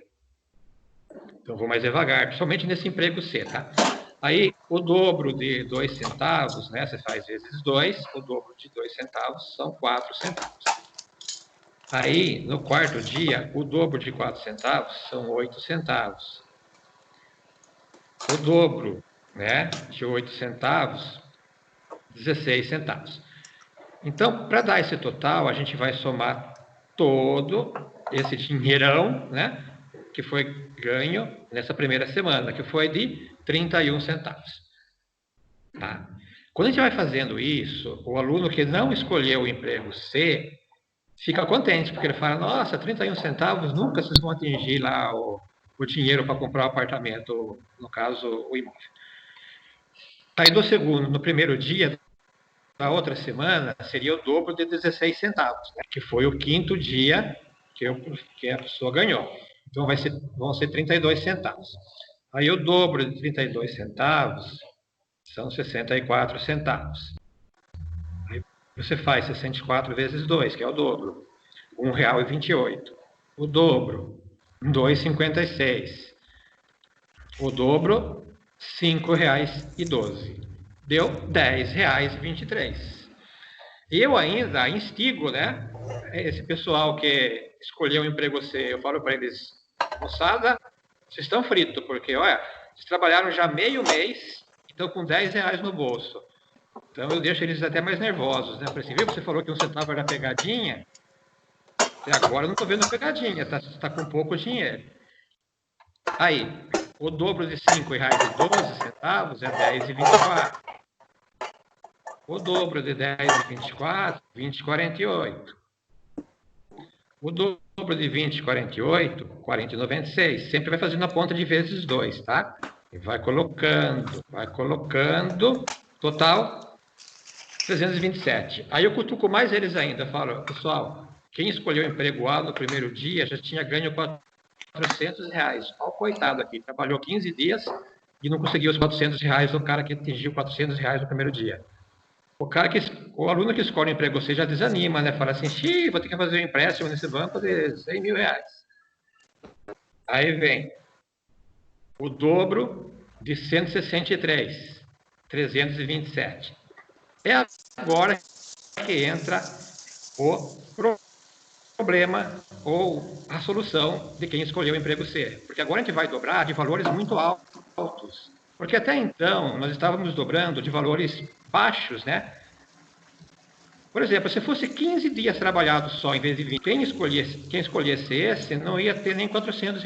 Então, vou mais devagar, principalmente nesse emprego C, tá? Aí, o dobro de 2 centavos, né, você faz vezes 2, o dobro de 2 centavos são 4 centavos. Aí, no quarto dia, o dobro de 4 centavos são 8 centavos. O dobro, né, de 8 centavos, 16 centavos. Então, para dar esse total, a gente vai somar todo esse dinheirão, né, que foi ganho nessa primeira semana, que foi de 31 centavos. Tá? Quando a gente vai fazendo isso, o aluno que não escolheu o emprego C fica contente, porque ele fala, nossa, 31 centavos, nunca vocês vão atingir lá o dinheiro para comprar o apartamento, no caso, o imóvel. Aí no primeiro dia da outra semana, seria o dobro de 16 centavos, né, que foi o quinto dia que a pessoa ganhou. Então, vão ser 32 centavos. Aí, o dobro de 32 centavos são 64 centavos. Aí, você faz 64 vezes 2, que é o dobro. R$1,28. O dobro, R$2,56. O dobro, R$5,12. Deu R$10,23. Eu ainda instigo, né, esse pessoal que escolheu o emprego C, eu falo para eles, moçada, vocês estão fritos, porque, olha, vocês trabalharam já meio mês, estão com R$10 no bolso. Então, eu deixo eles até mais nervosos, né? Falei assim, viu, você falou que 1 centavo era pegadinha, até agora eu não estou vendo pegadinha, tá com pouco dinheiro. Aí, o dobro de R$5,12 é R$10,24. O dobro de 10,24, 20,48. O dobro de 20,48, 40,96. Sempre vai fazendo a conta de vezes 2, tá? E vai colocando. Total, 327. Aí eu cutuco mais eles ainda. Falo, pessoal, quem escolheu o emprego A no primeiro dia já tinha ganho R$400. Olha o coitado aqui, trabalhou 15 dias e não conseguiu os R$400 do cara que atingiu R$400 no primeiro dia. O aluno que escolhe o emprego C já desanima, né? Fala assim, vou ter que fazer um empréstimo nesse banco de R$100 mil. Aí vem o dobro de 163, 327. É agora que entra o problema ou a solução de quem escolheu o emprego C. Porque agora a gente vai dobrar de valores muito altos. Porque até então nós estávamos dobrando de valores baixos, né? Por exemplo, se fosse 15 dias trabalhados só, em vez de 20, quem escolhesse esse não ia ter nem R$400.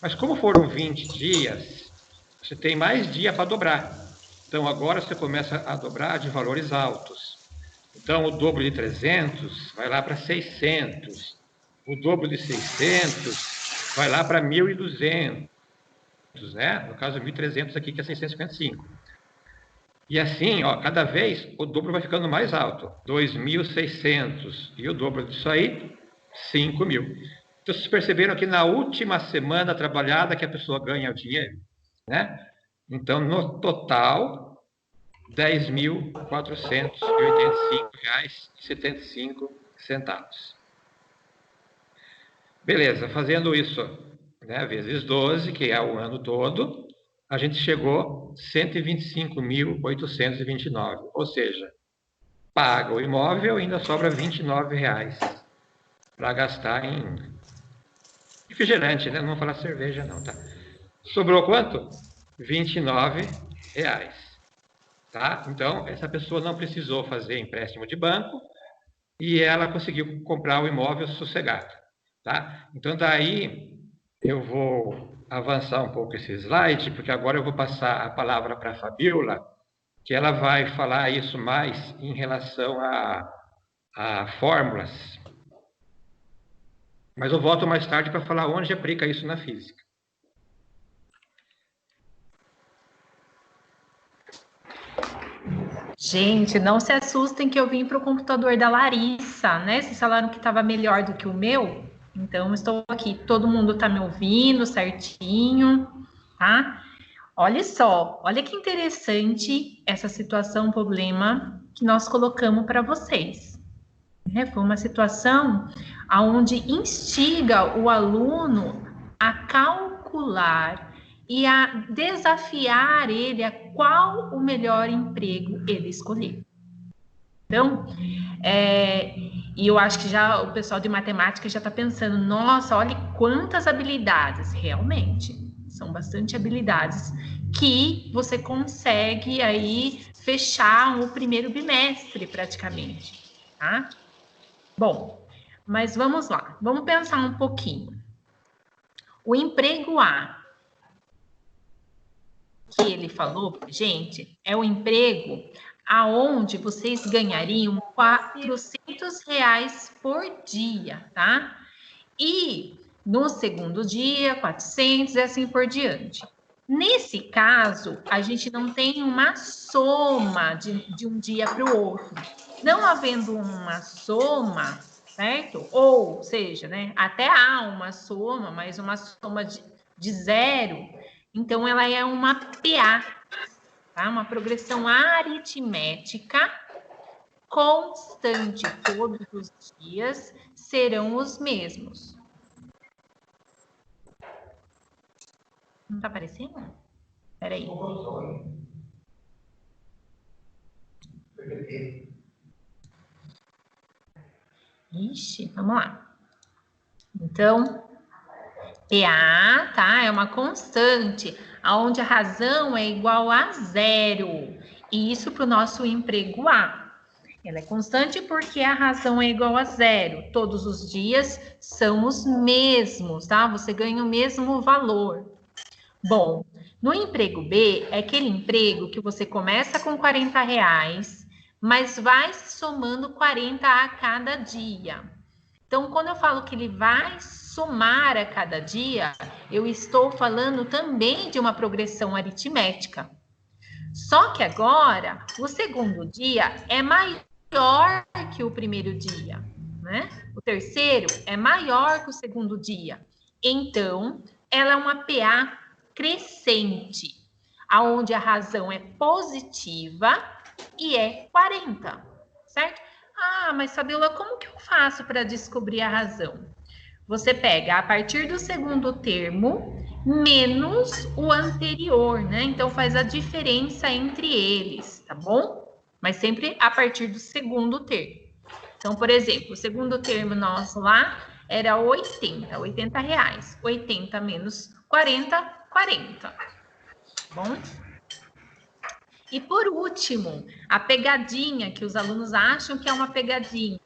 Mas como foram 20 dias, você tem mais dia para dobrar. Então, agora você começa a dobrar de valores altos. Então, o dobro de 300 vai lá para 600. O dobro de 600 vai lá para 1.200, né? No caso, 1.300 aqui, que é 655. E assim, ó, cada vez o dobro vai ficando mais alto, 2.600. E o dobro disso aí, 5.000. Então, vocês perceberam que na última semana trabalhada que a pessoa ganha o dinheiro, né? Então, no total, R$10.485,75. Beleza, fazendo isso, né, vezes 12, que é o ano todo, a gente chegou a 125.829, ou seja, paga o imóvel e ainda sobra R$29 para gastar em refrigerante, né? Não vou falar cerveja não, tá? Sobrou quanto? R$29, tá? Então, essa pessoa não precisou fazer empréstimo de banco e ela conseguiu comprar o imóvel sossegado, tá? Então, daí eu vou avançar um pouco esse slide, porque agora eu vou passar a palavra para a Fabiola, que ela vai falar isso mais em relação a fórmulas. Mas eu volto mais tarde para falar onde aplica isso na física. Gente, não se assustem que eu vim para o computador da Larissa, né? Vocês falaram que estava melhor do que o meu. Então, estou aqui. Todo mundo está me ouvindo certinho, tá? Olha só, olha que interessante essa situação, problema que nós colocamos para vocês. Foi uma situação onde instiga o aluno a calcular e a desafiar ele a qual o melhor emprego ele escolher. Então, e eu acho que já o pessoal de matemática já está pensando, nossa, olha quantas habilidades. Realmente, são bastante habilidades que você consegue aí fechar o primeiro bimestre praticamente, tá? Bom, mas vamos lá, vamos pensar um pouquinho. O emprego A, que ele falou, gente, é o emprego aonde vocês ganhariam R$400 por dia, tá? E no segundo dia, 400 e assim por diante. Nesse caso, a gente não tem uma soma de um dia para o outro. Não havendo uma soma, certo? Ou seja, né, até há uma soma, mas uma soma de zero, então ela é uma PA, tá? Uma progressão aritmética constante. Todos os dias serão os mesmos. Não tá aparecendo? Espera aí. Ixi, vamos lá. Então, PA, tá? É uma constante, onde a razão é igual a zero. E isso para o nosso emprego A. Ela é constante porque a razão é igual a zero. Todos os dias são os mesmos, tá? Você ganha o mesmo valor. Bom, no emprego B, é aquele emprego que você começa com R$40, mas vai somando 40 a cada dia. Então, quando eu falo que ele vai somar a cada dia, eu estou falando também de uma progressão aritmética. Só que agora, o segundo dia é maior que o primeiro dia, né? O terceiro é maior que o segundo dia. Então, ela é uma PA crescente, aonde a razão é positiva e é 40, certo? Ah, mas Fabiola, como que eu faço para descobrir a razão? Você pega a partir do segundo termo menos o anterior, né? Então faz a diferença entre eles, tá bom? Mas sempre a partir do segundo termo. Então, por exemplo, o segundo termo nosso lá era 80, R$80. 80 menos 40, 40. Bom? E por último, a pegadinha, que os alunos acham que é uma pegadinha,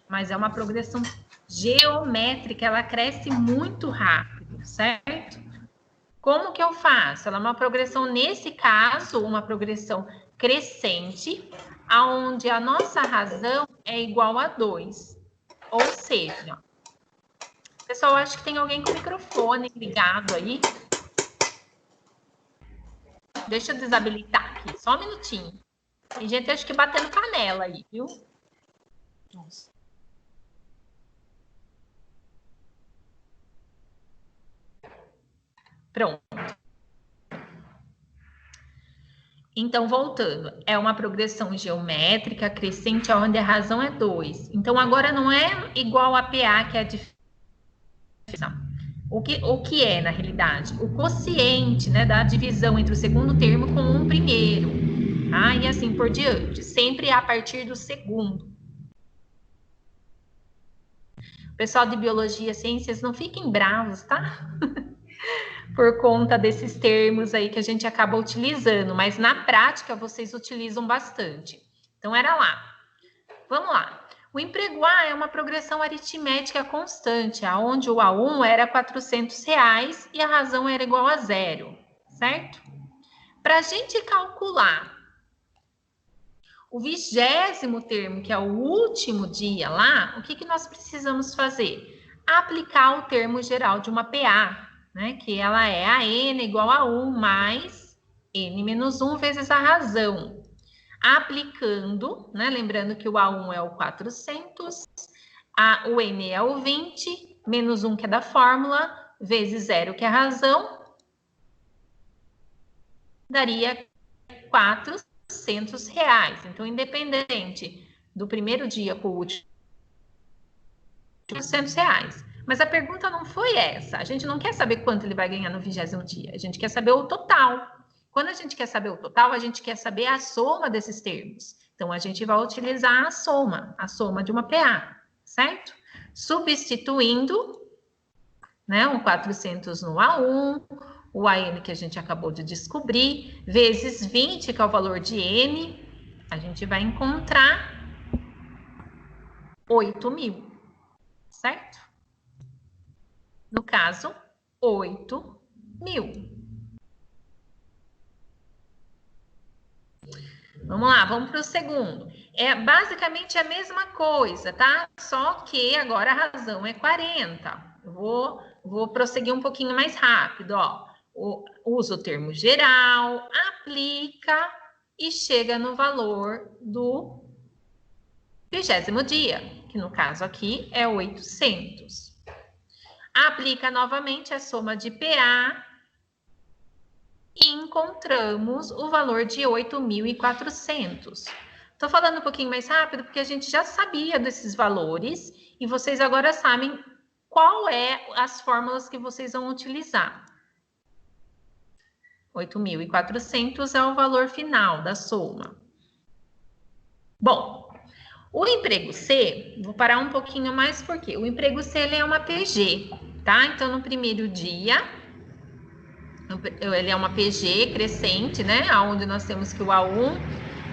mas é uma progressão geométrica, ela cresce muito rápido, certo? Como que eu faço? Ela é uma progressão, nesse caso, uma progressão crescente, onde a nossa razão é igual a 2. Ou seja, pessoal, acho que tem alguém com o microfone ligado aí. Deixa eu desabilitar aqui, só um minutinho. Tem gente, acho que batendo panela aí, viu? Nossa. Pronto. Então, voltando, é uma progressão geométrica crescente, onde a razão é 2. Então, agora não é igual a PA, que é a divisão. O que é, na realidade? O quociente, né, da divisão entre o segundo termo com o primeiro. Tá? E assim por diante. Sempre a partir do segundo. Pessoal de biologia, ciências, não fiquem bravos, tá? Por conta desses termos aí que a gente acaba utilizando, mas na prática vocês utilizam bastante. Então, era lá. Vamos lá. O emprego A é uma progressão aritmética constante, onde o A1 era R$400 e a razão era igual a zero, certo? Para a gente calcular o 20º termo, que é o último dia lá, o que nós precisamos fazer? Aplicar o termo geral de uma PA, né? Que ela é a n igual a 1 mais n menos 1 vezes a razão. Aplicando, né? Lembrando que o A1 é o 400, o n é o 20, menos 1 que é da fórmula, vezes 0 que é a razão, daria R$400. Então, independente do primeiro dia com o último, R$400. Mas a pergunta não foi essa. A gente não quer saber quanto ele vai ganhar no 20º dia. A gente quer saber o total. Quando a gente quer saber o total, a gente quer saber a soma desses termos. Então, a gente vai utilizar a soma de uma PA, certo? Substituindo, né, um 400 no A1, o AN que a gente acabou de descobrir, vezes 20, que é o valor de N, a gente vai encontrar 8.000, certo? No caso, 8.000. Vamos lá, vamos para o segundo. É basicamente a mesma coisa, tá? Só que agora a razão é 40. Eu vou prosseguir um pouquinho mais rápido, ó. Usa o termo geral, aplica e chega no valor do 20º dia, que no caso aqui é 800. Aplica novamente a soma de PA e encontramos o valor de 8.400. Estou falando um pouquinho mais rápido porque a gente já sabia desses valores e vocês agora sabem qual é as fórmulas que vocês vão utilizar. 8.400 é o valor final da soma. Bom, o emprego C, vou parar um pouquinho mais porque o emprego C ele é uma PG, tá? Então, no primeiro dia, ele é uma PG crescente, né? Onde nós temos que o A1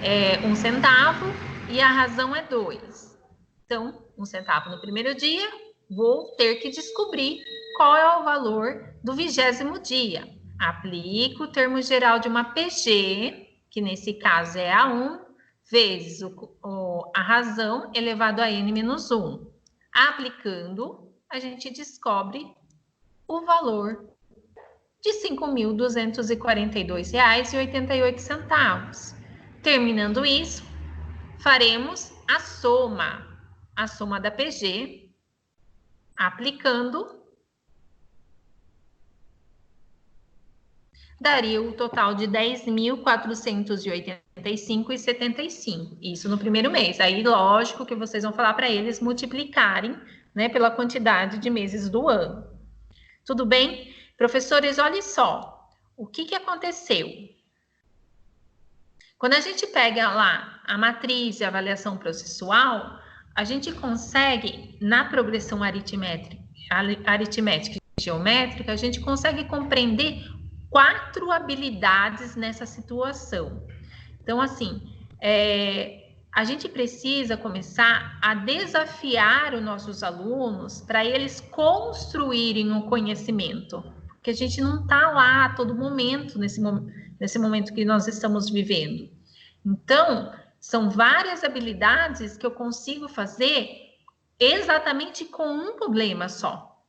é 1 centavo e a razão é 2. Então, 1 centavo no primeiro dia, vou ter que descobrir qual é o valor do 20º dia. Aplico o termo geral de uma PG, que nesse caso é A1, vezes a razão elevado a N menos 1. Aplicando, a gente descobre o valor de R$ 5.242,88. Terminando isso, faremos a soma da PG, aplicando, daria o total de 10.485,75. Isso no primeiro mês. Aí, lógico que vocês vão falar para eles multiplicarem, né, pela quantidade de meses do ano. Tudo bem? Professores, olha só, o que aconteceu? Quando a gente pega lá a matriz de avaliação processual, a gente consegue, na progressão aritmética e geométrica, a gente consegue compreender 4 habilidades nessa situação. Então, assim, a gente precisa começar a desafiar os nossos alunos para eles construírem o conhecimento, porque a gente não está lá a todo momento, nesse momento que nós estamos vivendo. Então, são várias habilidades que eu consigo fazer exatamente com um problema só,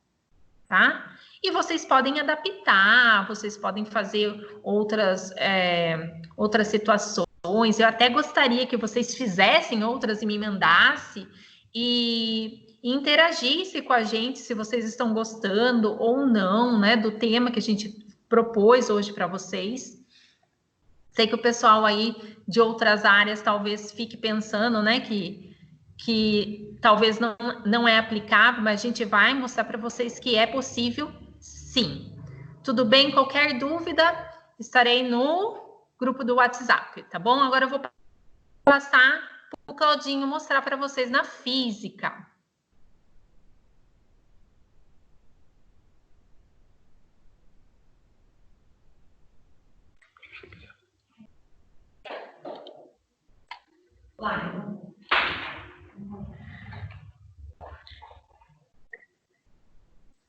tá? E vocês podem adaptar, vocês podem fazer outras situações. Eu até gostaria que vocês fizessem outras e me mandassem e interagisse com a gente se vocês estão gostando ou não, né, do tema que a gente propôs hoje para vocês. Sei que o pessoal aí de outras áreas talvez fique pensando, né, que talvez não é aplicável, mas a gente vai mostrar para vocês que é possível, sim. Tudo bem? Qualquer dúvida, estarei no grupo do WhatsApp, tá bom? Agora eu vou passar para o Claudinho mostrar para vocês na física.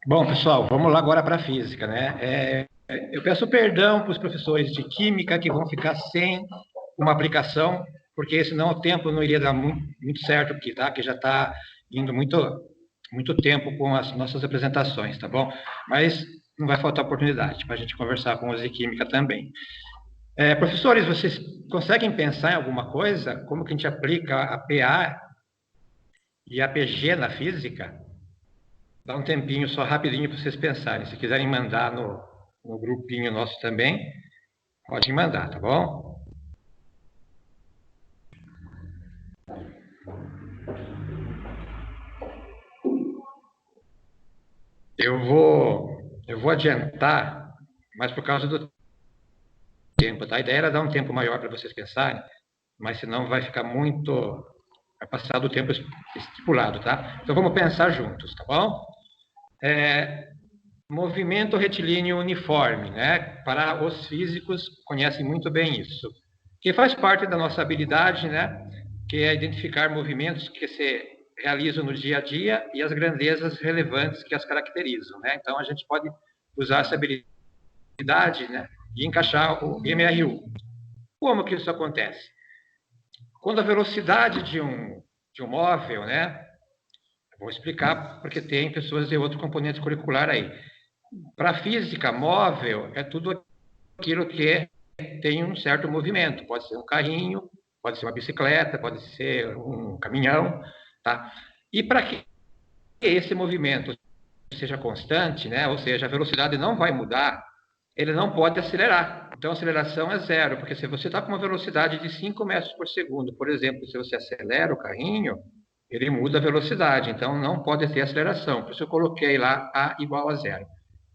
Bom, pessoal, vamos lá agora para a física, né? Eu peço perdão para os professores de química que vão ficar sem uma aplicação, porque senão o tempo não iria dar muito certo aqui, tá? Que já está indo muito tempo com as nossas apresentações, tá bom? Mas não vai faltar oportunidade para a gente conversar com os de química também. Professores, vocês conseguem pensar em alguma coisa? Como que a gente aplica a PA e a PG na física? Dá um tempinho só rapidinho para vocês pensarem. Se quiserem mandar no grupinho nosso também, podem mandar, tá bom? Eu vou adiantar, mas por causa do tempo, tá? A ideia era dar um tempo maior para vocês pensarem, mas senão vai ficar muito... vai passar do tempo estipulado, tá? Então, vamos pensar juntos, tá bom? Movimento retilíneo uniforme, né? Para os físicos, conhecem muito bem isso. Que faz parte da nossa habilidade, né? Que é identificar movimentos que se realizam no dia a dia e as grandezas relevantes que as caracterizam, né? Então, a gente pode usar essa habilidade, né? E encaixar o MRU. Como que isso acontece? Quando a velocidade de um móvel, né? Vou explicar porque tem pessoas de outro componente curricular aí. Para a física, móvel é tudo aquilo que tem um certo movimento. Pode ser um carrinho, pode ser uma bicicleta, pode ser um caminhão, tá? E para que esse movimento seja constante, né? Ou seja, a velocidade não vai mudar, ele não pode acelerar. Então, a aceleração é zero, porque se você está com uma velocidade de 5 metros por segundo, por exemplo, se você acelera o carrinho, ele muda a velocidade, então não pode ter aceleração. Por isso eu coloquei lá A igual a zero.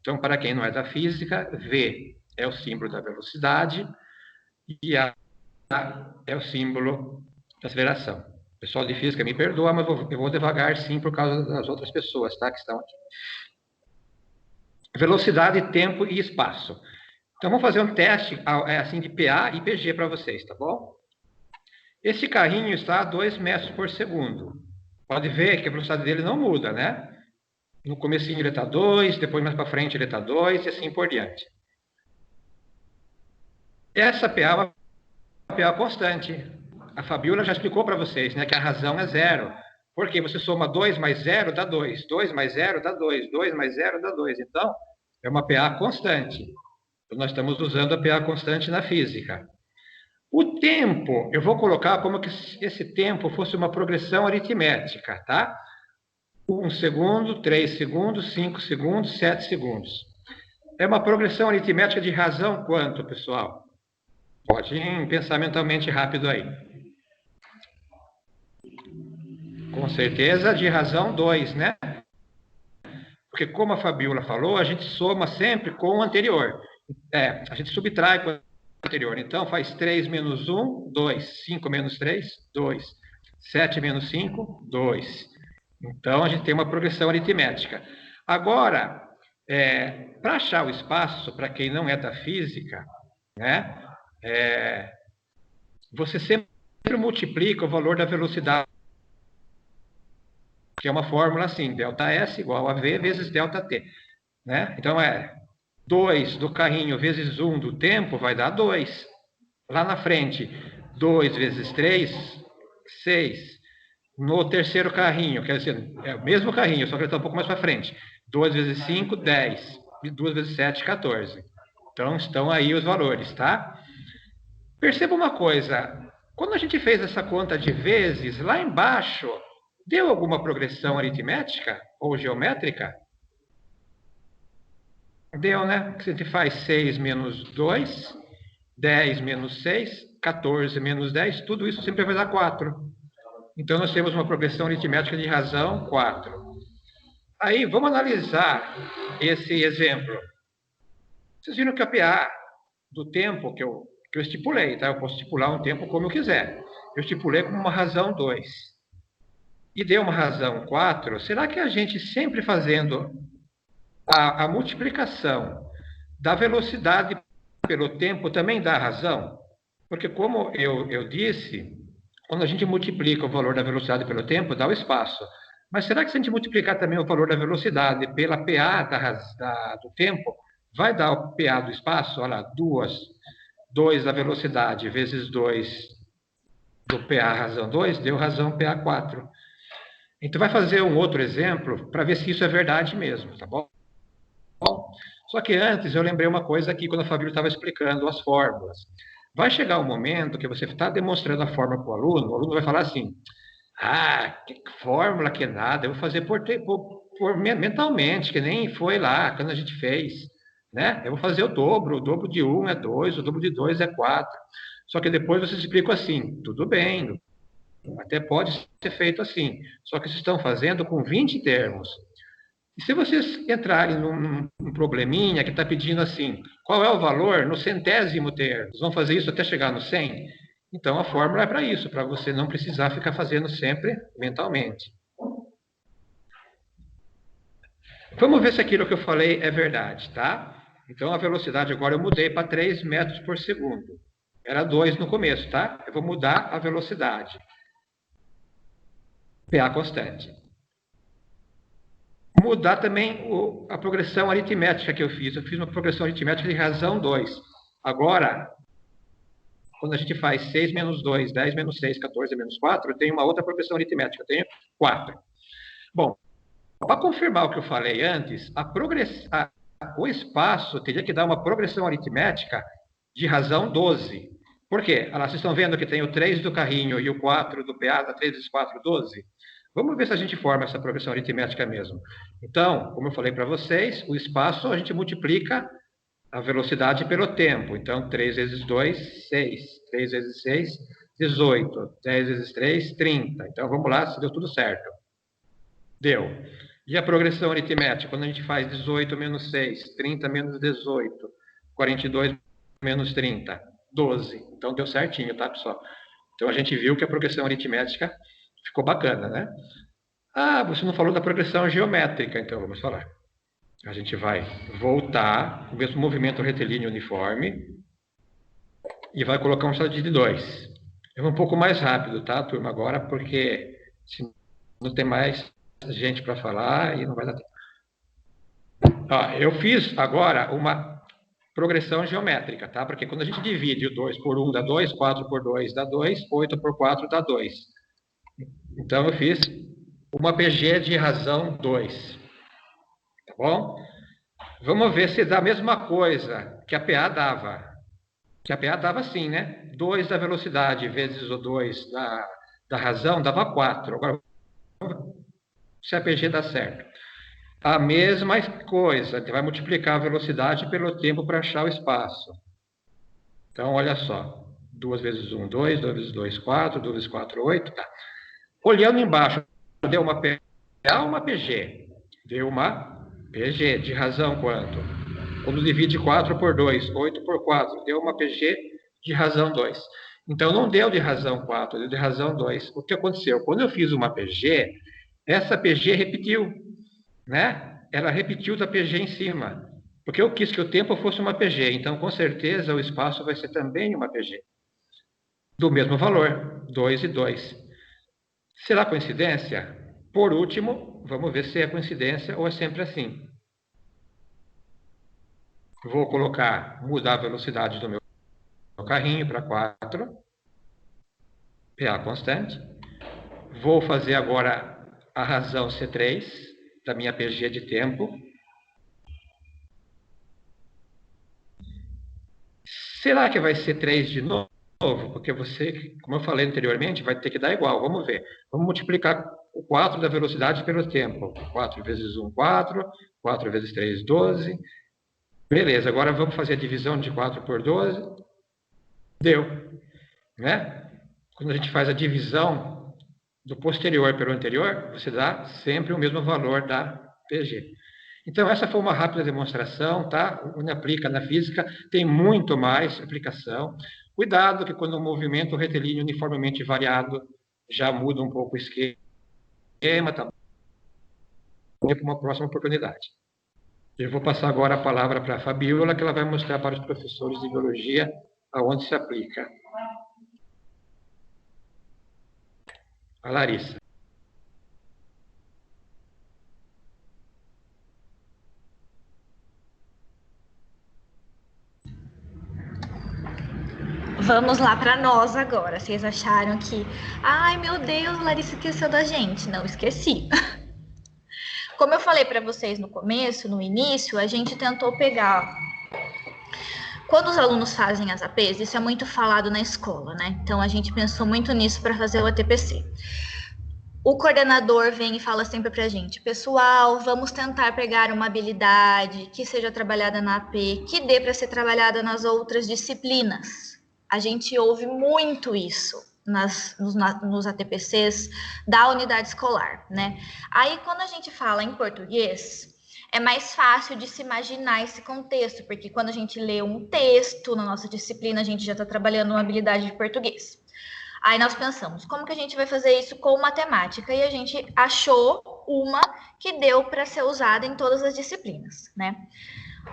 Então, para quem não é da física, V é o símbolo da velocidade e A é o símbolo da aceleração. Pessoal de física, me perdoa, mas eu vou devagar sim por causa das outras pessoas, tá, que estão aqui. Velocidade, tempo e espaço. Então, vamos fazer um teste assim de PA e PG para vocês, tá bom? Esse carrinho está a 2 metros por segundo. Pode ver que a velocidade dele não muda, né? No comecinho ele está 2, depois mais para frente ele está 2 e assim por diante. Essa PA é uma PA constante. A Fabiola já explicou para vocês, né, que a razão é zero. Porque você soma 2 mais 0 dá 2. 2 mais 0 dá 2. 2 mais 0 dá 2. Então, é uma PA constante. Então, nós estamos usando a PA constante na física. O tempo, eu vou colocar como que esse tempo fosse uma progressão aritmética, tá? 1 segundo, 3 segundos, 5 segundos, 7 segundos. É uma progressão aritmética de razão quanto, pessoal? Pode pensar mentalmente rápido aí. Com certeza, de razão 2, né? Porque como a Fabiola falou, a gente soma sempre com o anterior. A gente subtrai com o anterior. Então, faz 3 menos 1, 2. 5 menos 3, 2. 7 menos 5, 2. Então, a gente tem uma progressão aritmética. Agora, para achar o espaço, para quem não é da física, né? Você sempre multiplica o valor da velocidade, que é uma fórmula assim, ΔS igual a V vezes ΔT. Né? Então, 2 do carrinho vezes 1 do tempo vai dar 2. Lá na frente, 2 vezes 3, 6. No terceiro carrinho, quer dizer, é o mesmo carrinho, só que ele está um pouco mais para frente. 2 vezes 5, 10. E 2 vezes 7, 14. Então, estão aí os valores, tá? Perceba uma coisa. Quando a gente fez essa conta de vezes, lá embaixo, deu alguma progressão aritmética ou geométrica? Deu, né? A gente faz 6 menos 2, 10 menos 6, 14 menos 10, tudo isso sempre vai dar 4. Então, nós temos uma progressão aritmética de razão 4. Aí, vamos analisar esse exemplo. Vocês viram que a PA do tempo que eu estipulei, tá? Eu posso estipular um tempo como eu quiser. Eu estipulei como uma razão 2. E deu uma razão 4. Será que a gente sempre fazendo a multiplicação da velocidade pelo tempo também dá razão? Porque como eu disse, quando a gente multiplica o valor da velocidade pelo tempo, dá o espaço. Mas será que se a gente multiplicar também o valor da velocidade pela PA do tempo, vai dar o PA do espaço? Olha lá, 2 da velocidade vezes 2 do PA razão 2, deu razão PA 4. Então, vai fazer um outro exemplo para ver se isso é verdade mesmo, tá bom? Só que antes eu lembrei uma coisa aqui, quando a Fabíola estava explicando as fórmulas. Vai chegar um momento que você está demonstrando a fórmula para o aluno vai falar assim, que fórmula que nada, eu vou fazer mentalmente, que nem foi lá, quando a gente fez. Né? Eu vou fazer o dobro de 1 é 2, o dobro de 2 é 4. Só que depois vocês explicam assim, tudo bem, até pode ser feito assim, só que vocês estão fazendo com 20 termos. E se vocês entrarem num probleminha que está pedindo assim, qual é o valor no 100º termo? Vocês vão fazer isso até chegar no 100? Então, a fórmula é para isso, para você não precisar ficar fazendo sempre mentalmente. Vamos ver se aquilo que eu falei é verdade, tá? Então, a velocidade agora eu mudei para 3 metros por segundo. Era 2 no começo, tá? Eu vou mudar a velocidade. PA constante. Mudar também a progressão aritmética que eu fiz. Eu fiz uma progressão aritmética de razão 2. Agora, quando a gente faz 6 menos 2, 10 menos 6, 14 menos 4, eu tenho uma outra progressão aritmética. Eu tenho 4. Bom, para confirmar o que eu falei antes, o espaço teria que dar uma progressão aritmética de razão 12. Por quê? Vocês estão vendo que tem o 3 do carrinho e o 4 do PA, dá 3 vezes 4, 12? Vamos ver se a gente forma essa progressão aritmética mesmo. Então, como eu falei para vocês, o espaço a gente multiplica a velocidade pelo tempo. Então, 3 vezes 2, 6. 3 vezes 6, 18. 10 vezes 3, 30. Então, vamos lá, se deu tudo certo. Deu. E a progressão aritmética? Quando a gente faz 18 menos 6, 30 menos 18, 42 menos 30, 12. Então, deu certinho, tá, pessoal? Então, a gente viu que a progressão aritmética ficou bacana, né? Ah, você não falou da progressão geométrica, então vamos falar. A gente vai voltar, o mesmo movimento retilíneo uniforme, e vai colocar um estado de 2. É um pouco mais rápido, tá, turma, agora, porque não tem mais gente para falar e não vai dar tempo. Eu fiz agora uma progressão geométrica, tá? Porque quando a gente divide o 2 por 1 dá 2, 4 por 2 dá 2, 8 por 4 dá 2. Então, eu fiz uma PG de razão 2. Tá bom? Vamos ver se dá a mesma coisa que a PA dava. Que a PA dava assim, né? 2 da velocidade vezes o 2 da razão dava 4. Agora, se a PG dá certo. A mesma coisa, você vai multiplicar a velocidade pelo tempo para achar o espaço. Então, olha só. 2 vezes 1, 2, 2 vezes 2, 4, 2 vezes 4, 8, tá. Olhando embaixo, deu uma PA ou uma PG? Deu uma PG, de razão quanto? Quando divide 4 por 2, 8 por 4, deu uma PG de razão 2. Então, não deu de razão 4, deu de razão 2. O que aconteceu? Quando eu fiz uma PG, essa PG repetiu, né? Ela repetiu da PG em cima, porque eu quis que o tempo fosse uma PG, então, com certeza, o espaço vai ser também uma PG. Do mesmo valor, 2 e 2. Será coincidência? Por último, vamos ver se é coincidência ou é sempre assim. Vou mudar a velocidade do meu carrinho para 4. PA constante. Vou fazer agora a razão C3 da minha PG de tempo. Será que vai ser 3 de novo? Porque você, como eu falei anteriormente, vai ter que dar igual. Vamos ver. Vamos multiplicar o 4 da velocidade pelo tempo. 4 vezes 1, 4. 4 vezes 3, 12. Beleza, agora vamos fazer a divisão de 4 por 12. Deu. Né? Quando a gente faz a divisão do posterior pelo anterior, você dá sempre o mesmo valor da PG. Então, essa foi uma rápida demonstração, tá? Quando aplica na física, tem muito mais aplicação. Cuidado que quando o movimento retilíneo uniformemente variado já muda um pouco o esquema, tá? Para uma próxima oportunidade. Eu vou passar agora a palavra para a Fabíola, que ela vai mostrar para os professores de biologia aonde se aplica. A Larissa. Vamos lá para nós agora. Vocês acharam que, ai meu Deus, Larissa esqueceu da gente? Não esqueci. Como eu falei para vocês no começo, no início, a gente tentou pegar. Quando os alunos fazem as APs, isso é muito falado na escola, né? Então a gente pensou muito nisso para fazer o ATPC. O coordenador vem e fala sempre para a gente, pessoal, vamos tentar pegar uma habilidade que seja trabalhada na AP, que dê para ser trabalhada nas outras disciplinas. A gente ouve muito isso nos ATPCs da unidade escolar, né? Aí, quando a gente fala em português, é mais fácil de se imaginar esse contexto, porque quando a gente lê um texto na nossa disciplina, a gente já está trabalhando uma habilidade de português. Aí nós pensamos, como que a gente vai fazer isso com matemática? E a gente achou uma que deu para ser usada em todas as disciplinas, né?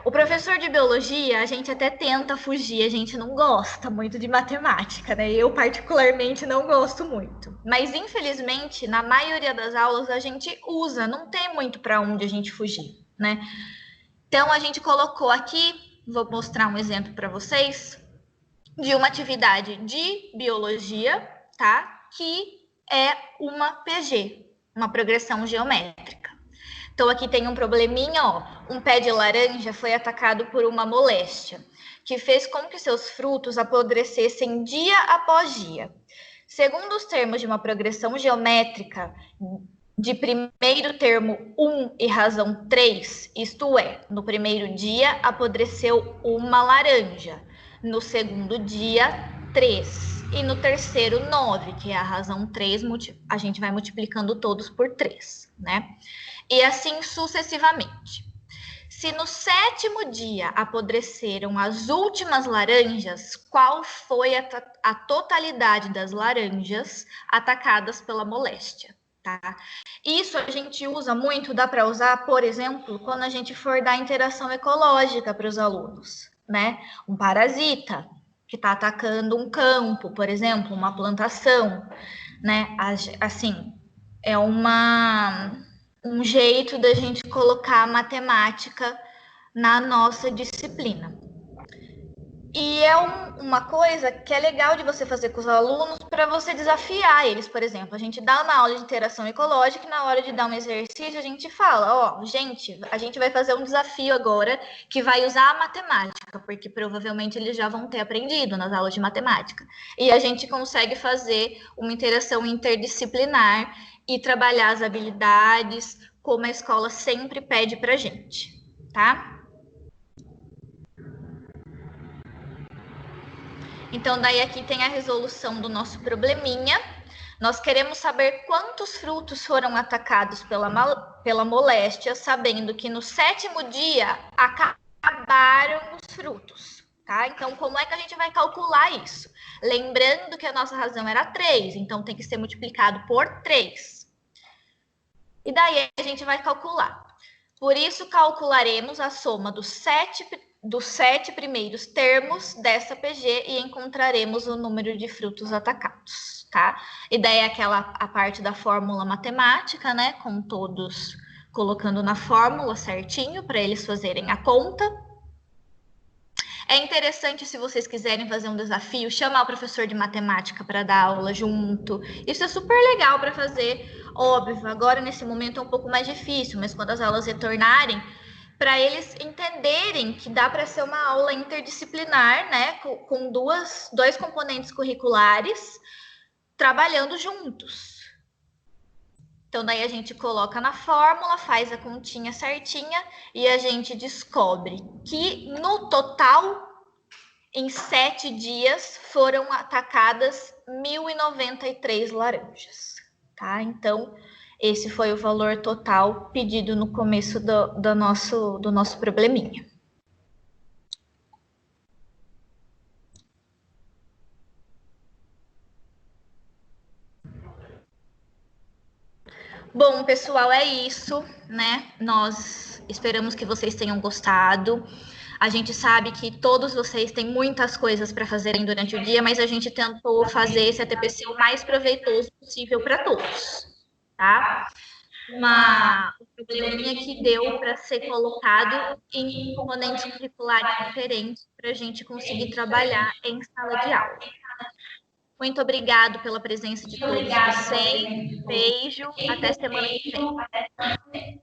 O professor de biologia, a gente até tenta fugir, a gente não gosta muito de matemática, né? Eu, particularmente, não gosto muito. Mas, infelizmente, na maioria das aulas, a gente usa, não tem muito para onde a gente fugir, né? Então, a gente colocou aqui, vou mostrar um exemplo para vocês, de uma atividade de biologia, tá? Que é uma PG, uma progressão geométrica. Então, aqui tem um probleminha, ó. Um pé de laranja foi atacado por uma moléstia, que fez com que seus frutos apodrecessem dia após dia. Segundo os termos de uma progressão geométrica de primeiro termo 1 e razão 3, isto é, no primeiro dia apodreceu uma laranja, no segundo dia 3 e no terceiro 9, que é a razão 3, a gente vai multiplicando todos por 3, né? E assim sucessivamente. Se no sétimo dia apodreceram as últimas laranjas, qual foi a totalidade das laranjas atacadas pela moléstia? Tá? Isso a gente usa muito, dá para usar, por exemplo, quando a gente for dar interação ecológica para os alunos, né? Um parasita que está atacando um campo, por exemplo, uma plantação, né? Assim, é um jeito da gente colocar a matemática na nossa disciplina. E é uma coisa que é legal de você fazer com os alunos para você desafiar eles, por exemplo. A gente dá uma aula de interação ecológica e na hora de dar um exercício a gente fala, ó, gente, a gente vai fazer um desafio agora que vai usar a matemática, porque provavelmente eles já vão ter aprendido nas aulas de matemática. E a gente consegue fazer uma interação interdisciplinar e trabalhar as habilidades como a escola sempre pede para a gente, tá? Então, daí aqui tem a resolução do nosso probleminha. Nós queremos saber quantos frutos foram atacados pela moléstia, sabendo que no sétimo dia acabaram os frutos, tá? Então, como é que a gente vai calcular isso? Lembrando que a nossa razão era 3, então tem que ser multiplicado por 3. E daí a gente vai calcular. Por isso, calcularemos a soma dos 7 primeiros termos dessa PG e encontraremos o número de frutos atacados, tá? E daí a parte da fórmula matemática, né? Com todos colocando na fórmula certinho para eles fazerem a conta. É interessante, se vocês quiserem fazer um desafio, chamar o professor de matemática para dar aula junto. Isso é super legal para fazer. Óbvio, agora nesse momento é um pouco mais difícil, mas quando as aulas retornarem, para eles entenderem que dá para ser uma aula interdisciplinar, né, com dois componentes curriculares trabalhando juntos. Então, daí a gente coloca na fórmula, faz a continha certinha e a gente descobre que no total, em 7 dias, foram atacadas 1.093 laranjas, tá? Então, esse foi o valor total pedido no começo do nosso probleminha. Bom, pessoal, é isso, né? Nós esperamos que vocês tenham gostado. A gente sabe que todos vocês têm muitas coisas para fazerem durante o dia, mas a gente tentou fazer esse ATPC o mais proveitoso possível para todos, tá? Um probleminha que deu para ser colocado em componentes curriculares diferentes para a gente conseguir trabalhar em sala de aula. Muito obrigado pela presença de todos vocês. Beijo. Até semana que vem.